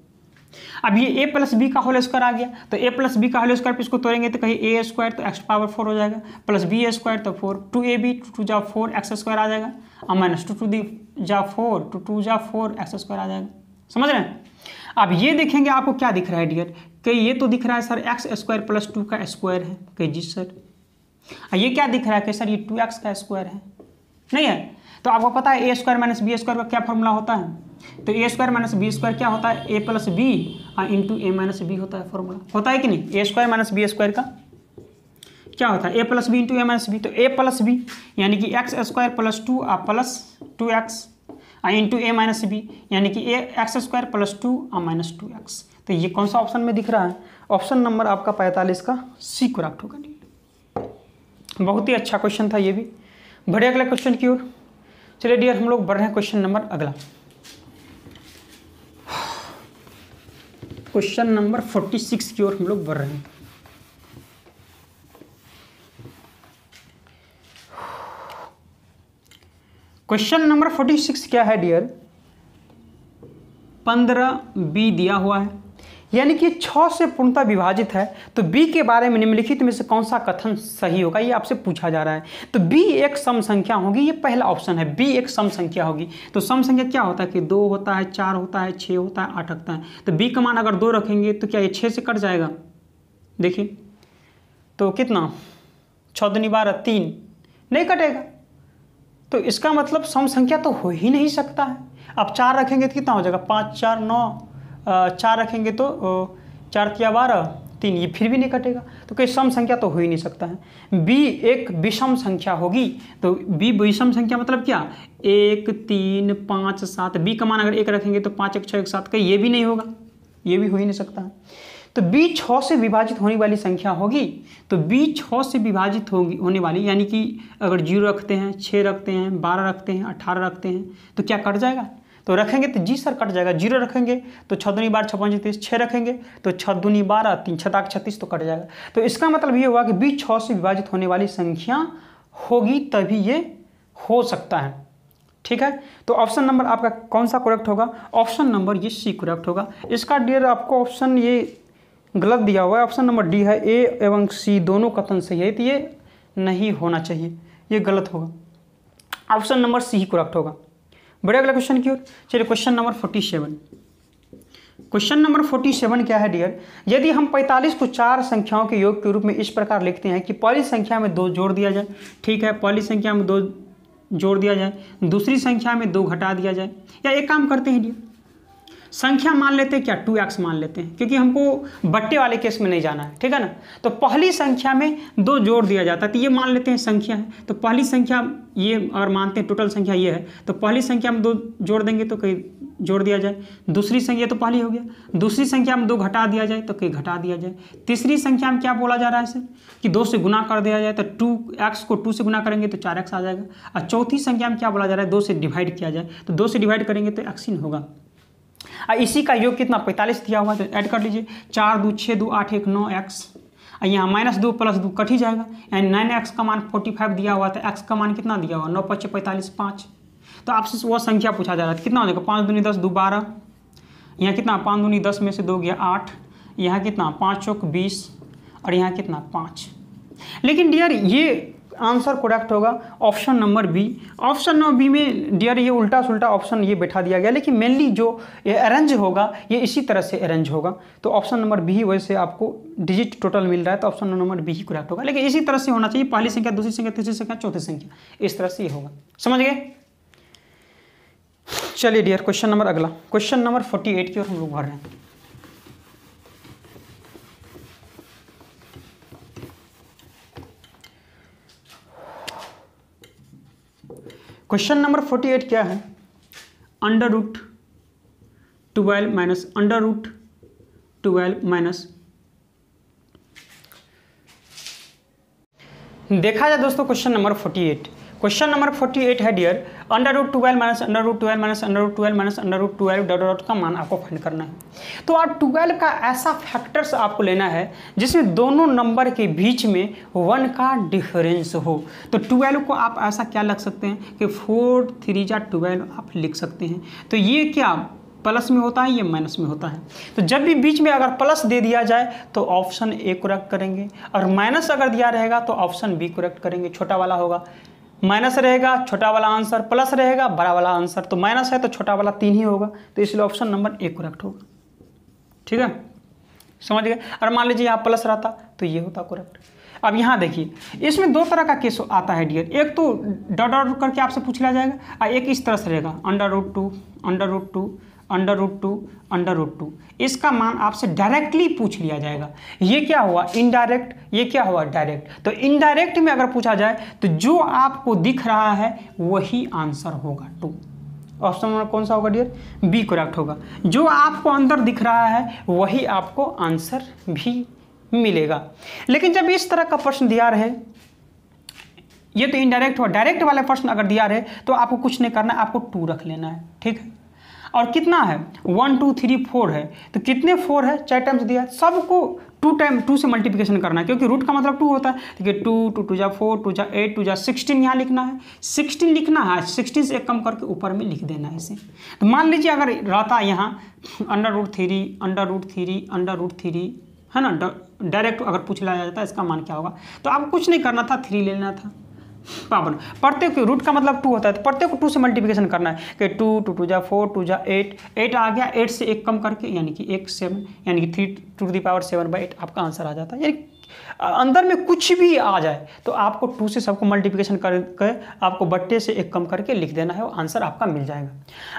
S1: अब ये a प्लस बी का होल स्क्वायर आ गया, तो a प्लस बी का होल स्क्वायर पे इसको तोड़ेंगे तो कहीं a स्क्वायर तो x पावर 4 हो जाएगा, प्लस बी स्क्वायर तो 4, 2ab 2 जा 4 एक्स स्क्वायर आ जाएगा और माइनस 2 दी जा 4 2 जा 4 एक्स स्क्वायर आ जाएगा। समझ रहे हैं। अब ये देखेंगे आपको क्या दिख रहा है डियर, कि ये तो दिख रहा है सर एक्स स्क्वायर प्लस 2 का स्क्वायर है कि जी सर, ये क्या दिख रहा है कि सर ये 2x का स्क्वायर है, नहीं है। तो आपको पता है ए स्क्वायर माइनस बी स्क्वायर का क्या फॉर्मूला होता है, तो ए स्क्वायर माइनस बी स्क्वायर क्या होता है, A plus B into A minus B होता है फॉर्मूला, होता है कि नहीं। ए स्क्वायर माइनस बी स्क्वायर का क्या होता है, A plus B into A minus B. तो ए प्लस बी यानी कि एक्स स्क्वायर प्लस 2 और प्लस 2x इंटू ए माइनस बी यानी कि ए एक्स स्क्वायर प्लस 2 और माइनस 2x। तो ये कौन सा ऑप्शन में दिख रहा है, ऑप्शन नंबर आपका 45 का सी करेक्ट होगा। बहुत ही अच्छा क्वेश्चन था ये भी। बढ़िया अगले क्वेश्चन की ओर चलिए डियर, हम लोग बढ़ रहे हैं क्वेश्चन नंबर अगला, क्वेश्चन नंबर 46 की ओर हम लोग बढ़ रहे हैं। क्वेश्चन नंबर 46 क्या है डियर, 15b दिया हुआ है यानी कि 6 से पूर्णतः विभाजित है, तो b के बारे में निम्नलिखित में से कौन सा कथन सही होगा, ये आपसे पूछा जा रहा है। तो b एक सम संख्या होगी, ये पहला ऑप्शन है, b एक सम संख्या होगी। तो सम संख्या क्या होता है कि 2 होता है, 4 होता है, 6 होता है, 8 होता है। तो b का मान अगर 2 रखेंगे तो क्या ये 6 से कट जाएगा, देखिए तो कितना 6 दूनी 12 3 नहीं कटेगा, तो इसका मतलब सम संख्या तो हो ही नहीं सकता है। अब 4 रखेंगे तो कितना हो जाएगा 5 4 9, 4 रखेंगे तो 4 तिया 12 3, ये फिर भी नहीं कटेगा, तो कोई सम संख्या तो हो ही नहीं सकता है। b एक विषम संख्या होगी, तो b विषम संख्या मतलब क्या, 1 3 5 7, b का मान अगर 1 रखेंगे तो 5 1 6 1 7, कहीं ये भी नहीं होगा, ये भी हो ही नहीं सकता है। तो b 6 से विभाजित होने वाली संख्या होगी, तो b 6 से विभाजित होने वाली, यानी कि अगर 0 रखते हैं, 6 रखते हैं, 12 रखते हैं, 18 रखते हैं, तो क्या कट जाएगा, तो रखेंगे तो जी सर कट जाएगा। 0 रखेंगे तो 6 दूनी 12 6 5 30, 6 रखेंगे तो 6 दूनी 12 3 6 ताक 36, तो कट जाएगा। तो इसका मतलब ये हुआ कि b 6 से विभाजित होने वाली संख्या होगी तभी ये हो सकता है, ठीक है। तो ऑप्शन नंबर आपका कौन सा करेक्ट होगा, ऑप्शन नंबर ये सी करेक्ट होगा। इसका डियर आपको ऑप्शन ये गलत दिया हुआ है, ऑप्शन नंबर डी है, ए एवं सी दोनों कथन सही है, तो ये नहीं होना चाहिए, ये गलत होगा, ऑप्शन नंबर सी ही करेक्ट होगा। बढ़िया अगला क्वेश्चन की ओर चलिए, क्वेश्चन नंबर 47। क्वेश्चन नंबर 47 क्या है डियर, यदि हम 45 को 4 संख्याओं के योग के रूप में इस प्रकार लिखते हैं कि पहली संख्या में 2 जोड़ दिया जाए, ठीक है, पहली संख्या में 2 जोड़ दिया जाए, दूसरी संख्या में 2 घटा दिया जाए, या एक काम करते हैं डियर, संख्या मान लेते हैं क्या, 2x मान लेते हैं, क्योंकि हमको बट्टे वाले केस में नहीं जाना है, ठीक है ना। तो पहली संख्या में 2 जोड़ दिया जाता है, तो ये मान लेते हैं संख्या है, तो पहली संख्या ये अगर मानते हैं टोटल संख्या ये है, तो पहली संख्या में 2 जोड़ देंगे तो कहीं जोड़ दिया जाए, दूसरी संख्या तो पहली हो गया, दूसरी संख्या में 2 घटा दिया जाए तो कहीं घटा दिया जाए, तीसरी संख्या में क्या बोला जा रहा है सर कि 2 से गुना कर दिया जाए, तो 2x को 2 से गुना करेंगे तो 4x आ जाएगा, और चौथी संख्या में क्या बोला जा रहा है 2 से डिवाइड किया जाए, तो 2 से डिवाइड करेंगे तो x ही होगा। इसी का योग कितना 45 दिया हुआ है, तो ऐड कर लीजिए, 4 2 6 2 8 1 9x, यहाँ -2 + 2 कट ही जाएगा, यानी 9x का मान 45 दिया हुआ था, x का मान कितना दिया हुआ 9 5 45 5, तो आपसे वो संख्या पूछा जा रहा है कितना हो जाएगा, 5 दूनी 10 2 12, यहाँ कितना 5 दूनी 10 में से 2 गया 8, यहाँ कितना 5 चौक 20, और यहाँ कितना 5। लेकिन डियर ये आंसर करेक्ट होगा option number B. Option number B में डियर ये उल्टा सुल्टा ऑप्शन ये बैठा दिया गया, लेकिन मेनली जो ये अरेंज होगा ये इसी तरह से अरेंज होगा, तो ऑप्शन नंबर बी ही वैसे आपको डिजिट टोटल मिल रहा है, तो ऑप्शन नंबर बी ही करेक्ट होगा, लेकिन इसी तरह से होना चाहिए, पहली संख्या दूसरी संख्या तीसरी संख्या चौथी संख्या, इस तरह से ये होगा, समझ गए। चलिए डियर क्वेश्चन नंबर अगला, क्वेश्चन नंबर 48 की ओर हम लोग बढ़ रहे हैं। क्वेश्चन नंबर 48 क्या है, √12 माइनस √12 माइनस, देखा जाए दोस्तों क्वेश्चन नंबर 48, क्वेश्चन नंबर 48 है dear, √12 minus √12 minus √12 minus √12 dot का मान आपको फाइंड करना है। तो आप 12 का ऐसा फैक्टर्स आपको लेना है जिसमें दोनों नंबर के बीच में 1 का डिफरेंस हो। तो 12 को आप ऐसा क्या लिख सकते हैं कि 4 3 12 आप लिख सकते हैं। तो ये क्या प्लस में होता है, ये माइनस में होता है। तो जब भी बीच में अगर प्लस दे दिया जाए तो ऑप्शन ए करेक्ट करेंगे, और माइनस अगर दिया रहेगा तो ऑप्शन बी करेक्ट करेंगे। छोटा वाला होगा माइनस रहेगा, छोटा वाला आंसर प्लस रहेगा, बड़ा वाला आंसर तो माइनस है, तो छोटा वाला 3 ही होगा, तो इसलिए ऑप्शन नंबर ए करेक्ट होगा, ठीक है, समझ गए। और मान लीजिए यहाँ प्लस रहता तो ये होता करेक्ट। अब यहाँ देखिए इसमें 2 तरह का केस आता है डियर, एक तो डॉट डॉट करके आपसे पूछ लिया जाएगा, और एक इस तरह से रहेगा √2 √2 इसका मान आपसे डायरेक्टली पूछ लिया जाएगा। ये क्या हुआ इनडायरेक्ट, ये क्या हुआ डायरेक्ट। तो इनडायरेक्ट में अगर पूछा जाए तो जो आपको दिख रहा है वही आंसर होगा 2। ऑप्शन नंबर कौन सा होगा डियर, बी करेक्ट होगा। जो आपको अंदर दिख रहा है वही आपको आंसर भी मिलेगा। लेकिन जब इस तरह का प्रश्न दिया रहे, ये तो इनडायरेक्ट हुआ, डायरेक्ट वाला प्रश्न अगर दिया रहे तो आपको कुछ नहीं करना है, आपको 2 रख लेना है, ठीक है। और कितना है 1 2 3 4 है, तो कितने 4 है 4 टाइम्स दिया है, सबको 2 से मल्टीप्लिकेशन करना है, क्योंकि रूट का मतलब 2 होता है। ठीक है 2 2 2 जा 4 2 जा 8 2 जा 16 यहाँ लिखना है, 16 लिखना है, 16 से एक कम करके ऊपर में लिख देना है इसे। तो मान लीजिए अगर रहता यहाँ √3 है ना, डायरेक्ट अगर पूछ लिया जाता है इसका मान क्या होगा, तो आपको कुछ नहीं करना था, 3 लेना था पावन। प्रत्येक रूट का मतलब 2 होता है, तो प्रत्येक को 2 से मल्टीप्लिकेशन करना है कि 2 2 2 जा 4 2 जा 8 आ गया, 8 से एक कम करके यानी कि 1 7 यानी कि 3 to the power 7/8 आपका आंसर आ जाता है। यानी अंदर में कुछ भी आ जाए तो आपको 2 से सबको मल्टीप्लिकेशन करके आपको बट्टे से 1 कम करके लिख देना है, वो आंसर आपका मिल जाएगा।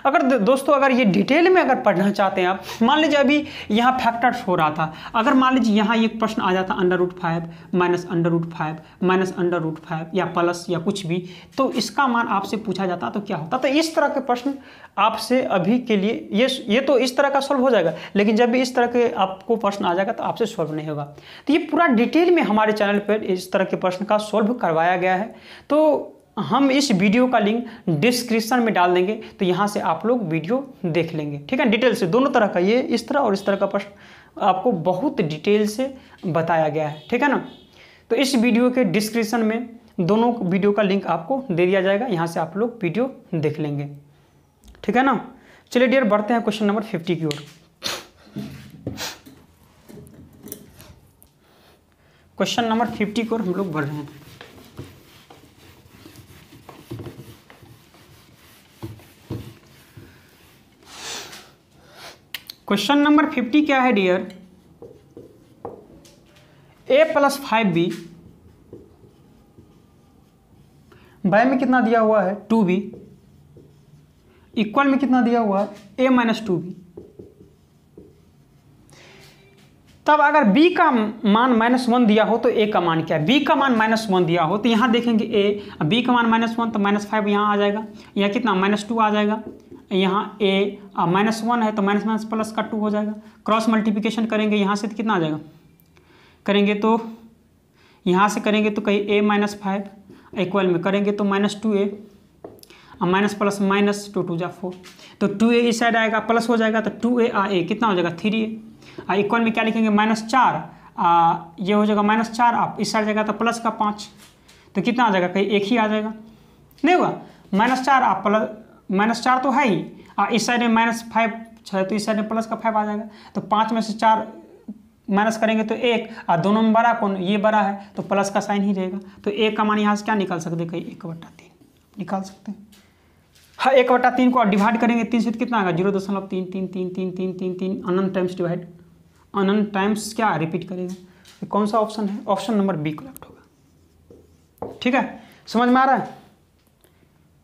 S1: अगर दोस्तों अगर ये डिटेल में अगर पढ़ना चाहते हैं आप, मान लीजिए अभी यहाँ फैक्टर्स हो रहा था, अगर मान लीजिए यहाँ एक प्रश्न आ जाता √5 माइनस √5 माइनस √5 या प्लस या कुछ भी, तो इसका मान आपसे पूछा जाता तो क्या होता। तो इस तरह के प्रश्न आपसे अभी के लिए ये तो इस तरह का सॉल्व हो जाएगा, लेकिन जब भी इस तरह के आपको प्रश्न आ जाएगा तो आपसे सॉल्व नहीं होगा। तो ये पूरा डिटेल में हमारे चैनल पर इस तरह के प्रश्न का सॉल्व करवाया गया है, तो हम इस वीडियो का लिंक डिस्क्रिप्शन में डाल देंगे, तो यहाँ से आप लोग वीडियो देख लेंगे, ठीक है। डिटेल से दोनों तरह का, ये इस तरह और इस तरह का प्रश्न आपको बहुत डिटेल से बताया गया है, ठीक है ना। तो इस वीडियो के डिस्क्रिप्शन में दोनों वीडियो का लिंक आपको दे दिया जाएगा, यहाँ से आप लोग वीडियो देख लेंगे, ठीक है ना। चलिए डियर बढ़ते हैं क्वेश्चन नंबर 50 की ओर। क्वेश्चन नंबर 50 की ओर हम लोग बढ़ रहे हैं। क्वेश्चन नंबर 50 क्या है डियर, a + 5b बाय में कितना दिया हुआ है 2b इक्वल में कितना दिया हुआ है a - 2b। तब अगर b का मान -1 दिया हो तो a का मान क्या है, b का मान -1 दिया हो तो यहाँ देखेंगे a, b का मान -1 तो -5 यहाँ आ जाएगा, यहाँ कितना -2 आ जाएगा, यहाँ a -1 है तो माइनस प्लस का 2 हो जाएगा। क्रॉस मल्टीप्लिकेशन करेंगे यहाँ से तो कितना आ जाएगा, करेंगे तो यहाँ से करेंगे तो कहीं a - 5 इक्वल में करेंगे तो -2a माइनस प्लस माइनस 2 2 जा 4, तो 2a इस साइड आएगा प्लस हो जाएगा तो 2a a कितना हो जाएगा 3a। इक्वल में क्या लिखेंगे -4, ये हो जाएगा -4, आप इस साइड जाएगा तो प्लस का 5, तो कितना आ जाएगा, कहीं 1 ही आ जाएगा, नहीं होगा -4 आप प्लस -4 तो है ही, इस साइड में -5 है तो इस साइड में प्लस का 5 आ जाएगा, तो 5 में से 4 माइनस करेंगे तो 1, और दोनों में बड़ा कौन, ये बड़ा है तो प्लस का साइन ही रहेगा। तो 1 का मान यहाँ से क्या निकाल सकते हैं, कहीं 1/3 निकाल सकते हैं। हाँ 1/3 को डिवाइड करेंगे 3 से तो कितना आएगा 0.3333333 अनंत टाइम्स डिवाइड, अनंत टाइम्स क्या रिपीट करेगा, तो कौन सा ऑप्शन है, ऑप्शन नंबर बी करेक्ट होगा, ठीक है। समझ में आ रहा है,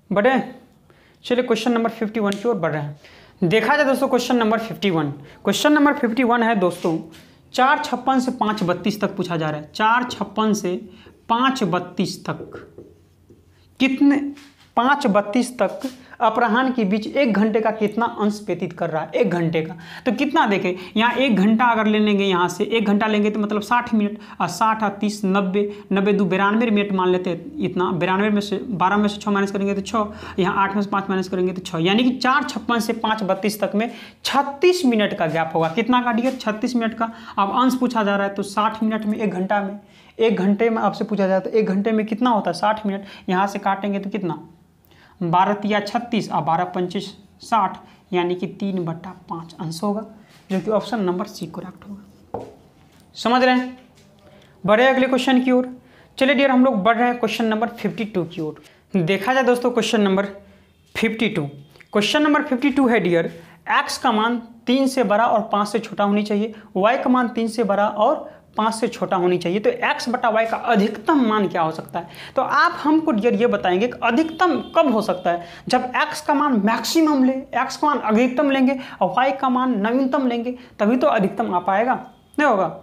S1: बढ़े। चलिए क्वेश्चन नंबर 51 की ओर बढ़ रहे हैं। देखा जाए दोस्तों क्वेश्चन नंबर 51, क्वेश्चन नंबर 51 है दोस्तों 456 से 532 तक पूछा जा रहा है। 456 से 532 तक कितने, 532 तक अपराह्न के बीच 1 घंटे का कितना अंश व्यतीत कर रहा है, 1 घंटे का। तो कितना देखें यहाँ 1 घंटा अगर ले लेंगे, यहाँ से 1 घंटा लेंगे तो मतलब 60 मिनट, और 60 और 30 90 90 2 92 मिनट मान लेते हैं इतना, 92 में से 12 में से 6 माइनस करेंगे तो 6, यहाँ 8 में से 5 माइनस करेंगे तो 6, यानी कि 456 से 532 तक में 36 मिनट का गैप होगा। कितना का डियर 36 मिनट का। अब अंश पूछा जा रहा है तो 60 मिनट में 1 घंटा में, 1 घंटे में आपसे पूछा जाता है 1 घंटे में कितना होता है 60 मिनट, यहाँ से काटेंगे तो कितना 12 × 36 और 12 × 25 60, यानी कि 3/5 अंश होगा, जो कि ऑप्शन नंबर सी करेक्ट होगा। समझ रहे हैं, बढ़े अगले क्वेश्चन की ओर। चलिए डियर हम लोग बढ़ रहे हैं क्वेश्चन नंबर 52 की ओर। देखा जाए दोस्तों क्वेश्चन नंबर 52, क्वेश्चन नंबर 52 है डियर x का मान 3 से बड़ा और 5 से छोटा होनी चाहिए, y का मान 3 से बड़ा और 5 से छोटा होनी चाहिए, तो x/y का अधिकतम मान क्या हो सकता है। तो आप हमको डियर ये बताएंगे कि अधिकतम कब हो सकता है, जब x का मान मैक्सिमम ले, x का मान अधिकतम लेंगे और y का मान नवीनतम लेंगे, तभी तो अधिकतम आ पाएगा, नहीं होगा।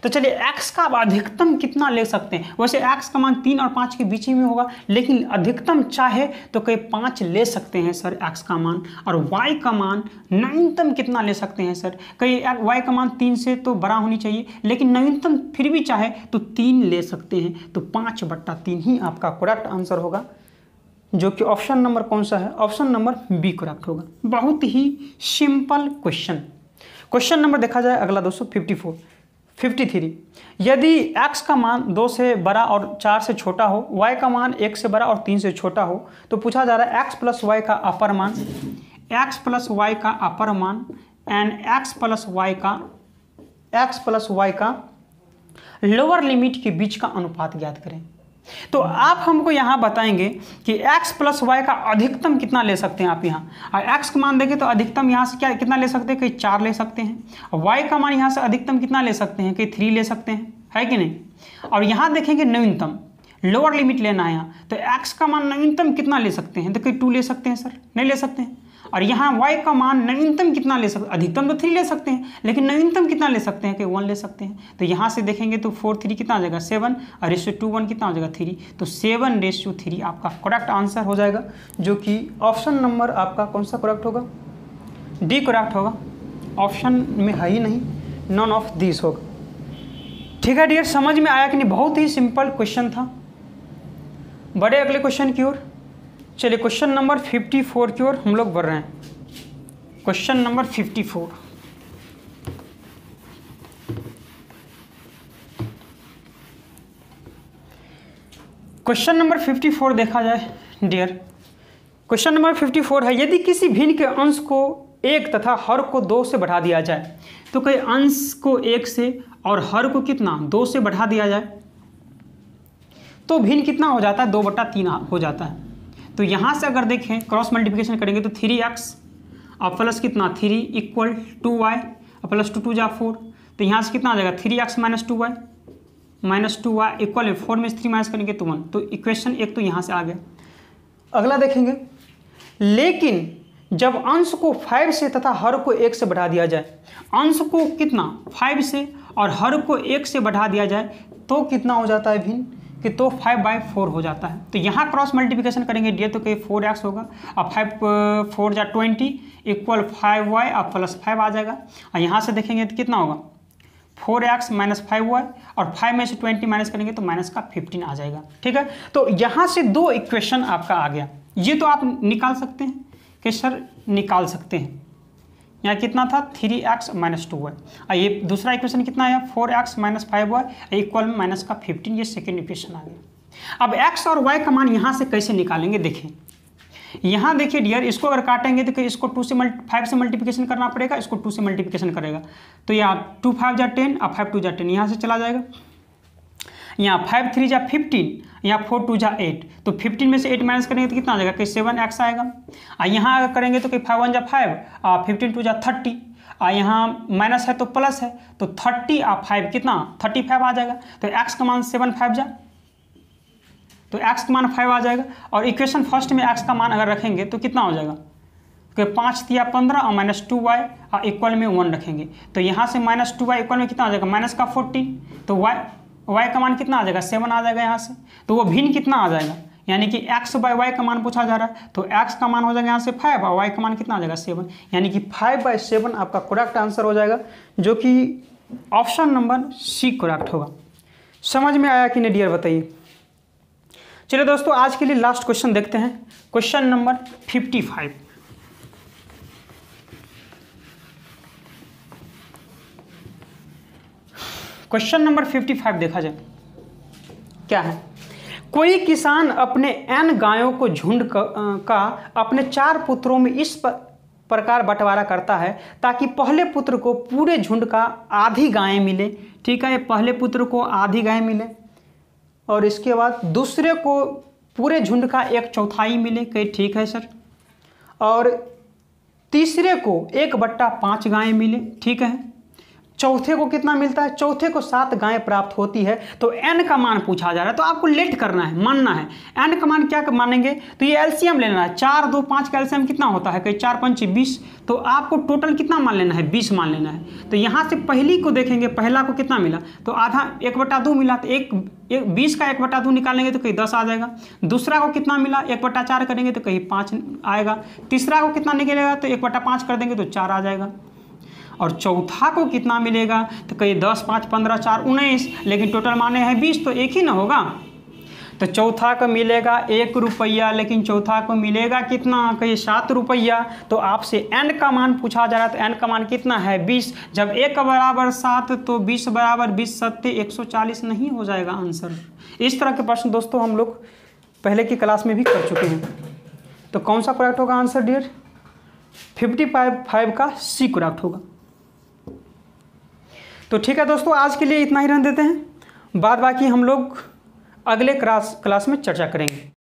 S1: तो चलिए x का अधिकतम कितना ले सकते हैं, वैसे x का मान 3 और 5 के बीच ही में होगा, लेकिन अधिकतम चाहे तो कहीं 5 ले सकते हैं सर x का मान, और y का मान नवीनतम कितना ले सकते हैं सर, कहीं y का मान 3 से तो बड़ा होनी चाहिए, लेकिन नवीनतम फिर भी चाहे तो 3 ले सकते हैं, तो 5/3 ही आपका करेक्ट आंसर होगा, जो कि ऑप्शन नंबर कौन सा है, ऑप्शन नंबर बी करेक्ट होगा। बहुत ही सिंपल क्वेश्चन। क्वेश्चन नंबर देखा जाए अगला दोस्तों 53, यदि x का मान 2 से बड़ा और 4 से छोटा हो, y का मान 1 से बड़ा और 3 से छोटा हो, तो पूछा जा रहा है x + y का अपर मान, x + y का अपर मान एंड x + y का लोअर लिमिट के बीच का अनुपात ज्ञात करें। तो आप हमको यहाँ बताएंगे कि x + y का अधिकतम कितना ले सकते हैं आप यहाँ, और x का मान देंगे तो अधिकतम यहाँ से क्या कितना ले सकते हैं, कहीं 4 ले सकते हैं, और y का मान यहाँ से अधिकतम कितना ले सकते हैं, कहीं 3 ले सकते हैं, है कि नहीं। और यहाँ देखेंगे नवीनतम, लोअर लिमिट लेना है यहाँ, तो x का मान नवीनतम कितना ले सकते हैं, देखिए 2 ले सकते हैं सर, नहीं ले सकते हैं। और यहाँ y का मान नवीनतम कितना ले सकते हैं, अधिकतम तो 3 ले सकते हैं, लेकिन नवीनतम कितना ले सकते हैं कि 1 ले सकते हैं। तो यहाँ से देखेंगे तो 4 3 कितना आ जाएगा 7 और रेशियो 2 1 कितना हो जाएगा 3, तो 7:3 आपका करेक्ट आंसर हो जाएगा, जो कि ऑप्शन नंबर आपका कौन सा करेक्ट होगा, डी करेक्ट होगा। ऑप्शन में है ही नहीं, नॉन ऑफ दिस होगा। ठीक है डियर, समझ में आया कि नहीं, बहुत ही सिंपल क्वेश्चन था। बड़े अगले क्वेश्चन की ओर चलिए, क्वेश्चन नंबर 54 की ओर हम लोग बढ़ रहे हैं। क्वेश्चन नंबर 54, क्वेश्चन नंबर 54 देखा जाए डियर, क्वेश्चन नंबर 54 है, यदि किसी भिन्न के अंश को 1 तथा हर को 2 से बढ़ा दिया जाए, तो कोई अंश को 1 से और हर को कितना 2 से बढ़ा दिया जाए, तो भिन्न कितना हो जाता है 2/3 हो जाता है। तो यहाँ से अगर देखें क्रॉस मल्टीप्लिकेशन करेंगे तो 3x और प्लस कितना 3 इक्वल 2y और प्लस 2 2 जा 4, तो यहाँ से कितना आ जाएगा 3x माइनस 2y इक्वल 4 में से 3 माइनस करेंगे तो 1, तो इक्वेशन 1 तो यहाँ से आ गया। अगला देखेंगे, लेकिन जब अंश को 5 से तथा हर को 1 से बढ़ा दिया जाए, अंश को कितना 5 से और हर को 1 से बढ़ा दिया जाए, तो कितना हो जाता है भिन्न, कि तो 5/4 हो जाता है। तो यहाँ क्रॉस मल्टीप्लिकेशन करेंगे डियर, तो कहीं 4x होगा और 5 4 जा 20 इक्वल 5y और प्लस 5 आ जाएगा। और यहाँ से देखेंगे तो कितना होगा 4x माइनस 5y और 5 में से 20 माइनस करेंगे तो माइनस का 15 आ जाएगा। ठीक है, तो यहाँ से 2 इक्वेशन आपका आ गया। ये तो आप निकाल सकते हैं कि सर निकाल सकते हैं, यहाँ कितना था 3x माइनस 2y, और ये दूसरा इक्वेशन कितना आया 4x माइनस 5y इक्वल में माइनस का 15, ये सेकेंड इक्वेशन आ गया। अब x और y का मान यहाँ से कैसे निकालेंगे, देखें यहाँ देखिए डियर, इसको अगर काटेंगे तो इसको 5 से मल्टीप्लिकेशन करना पड़ेगा, इसको 2 से मल्टीप्लिकेशन करेगा, तो यहाँ 2 5 जा 10 और 5 2 जा 10, यहाँ से चला जाएगा। यहाँ 5 3 जा 15, यहाँ 4 2 जा 8, तो 15 में से 8 माइनस करेंगे तो कितना आ जाएगा कि 7x आएगा। और यहाँ अगर करेंगे तो कि 5 1 जा 5 और 15 2 जा 30, और यहाँ माइनस है तो प्लस है, तो 30 और 5 कितना 35 आ जाएगा। तो x का मान 7 5 जा, तो x का मान 5 आ जाएगा। और इक्वेशन फर्स्ट में x का मान अगर रखेंगे तो कितना हो जाएगा कि 5 3 15 और माइनस 2y और इक्वल में 1 रखेंगे, तो यहाँ से माइनस 2y इक्वल में कितना आ जाएगा माइनस का 40, तो y का मान कितना आ जाएगा 7 आ जाएगा यहाँ से। तो वो भिन्न कितना आ जाएगा, यानी कि x/y का मान पूछा जा रहा है, तो x का मान हो जाएगा यहाँ से 5 और y का मान कितना आ जाएगा 7, यानी कि 5/7 आपका करेक्ट आंसर हो जाएगा, जो कि ऑप्शन नंबर सी करेक्ट होगा। समझ में आया कि नहीं डियर, बताइए। चलिए दोस्तों, आज के लिए लास्ट क्वेश्चन देखते हैं, क्वेश्चन नंबर 55। क्वेश्चन नंबर 55 देखा जाए क्या है। कोई किसान अपने n गायों को झुंड का अपने 4 पुत्रों में इस प्रकार बंटवारा करता है ताकि पहले पुत्र को पूरे झुंड का आधी गायें मिले। ठीक है, पहले पुत्र को आधी गाय मिले, और इसके बाद दूसरे को पूरे झुंड का 1/4 मिले, कहीं ठीक है सर, और तीसरे को 1/5 गायें मिले। ठीक है, चौथे को कितना मिलता है, चौथे को 7 गायें प्राप्त होती है। तो n का मान पूछा जा रहा है, तो आपको लेट करना है, मानना है। n का मान क्या मानेंगे, तो ये एलसीएम लेना है, 4 2 5 का एलसीएम कितना होता है, कहीं 4 5 20, तो आपको टोटल कितना मान लेना है 20 मान लेना है। तो यहाँ से पहली को देखेंगे, पहला को कितना मिला, तो आधा 1/2 मिला, तो 20 का 1/2 निकालेंगे तो कहीं 10 आ जाएगा। दूसरा को कितना मिला 1/4 करेंगे तो कहीं 5 आएगा। तीसरा को कितना निकलेगा, तो 1/5 कर देंगे तो 4 आ जाएगा। और चौथा को कितना मिलेगा, तो कहीं 10 5 15 4 19, लेकिन टोटल माने हैं 20, तो एक ही ना होगा। तो चौथा को मिलेगा 1 रुपया, लेकिन चौथा को मिलेगा कितना, कहीं 7 रुपया। तो आपसे n का मान पूछा जा रहा है, तो n का मान कितना है 20। जब 1 बराबर 7 तो 20 बराबर 20 7 140 नहीं हो जाएगा आंसर। इस तरह के प्रश्न दोस्तों हम लोग पहले की क्लास में भी कर चुके हैं। तो कौन सा करेक्ट होगा आंसर डियर, 55 का सी करेक्ट होगा। तो ठीक है दोस्तों, आज के लिए इतना ही रहने देते हैं, बाद बाकी हम लोग अगले क्लास में चर्चा करेंगे।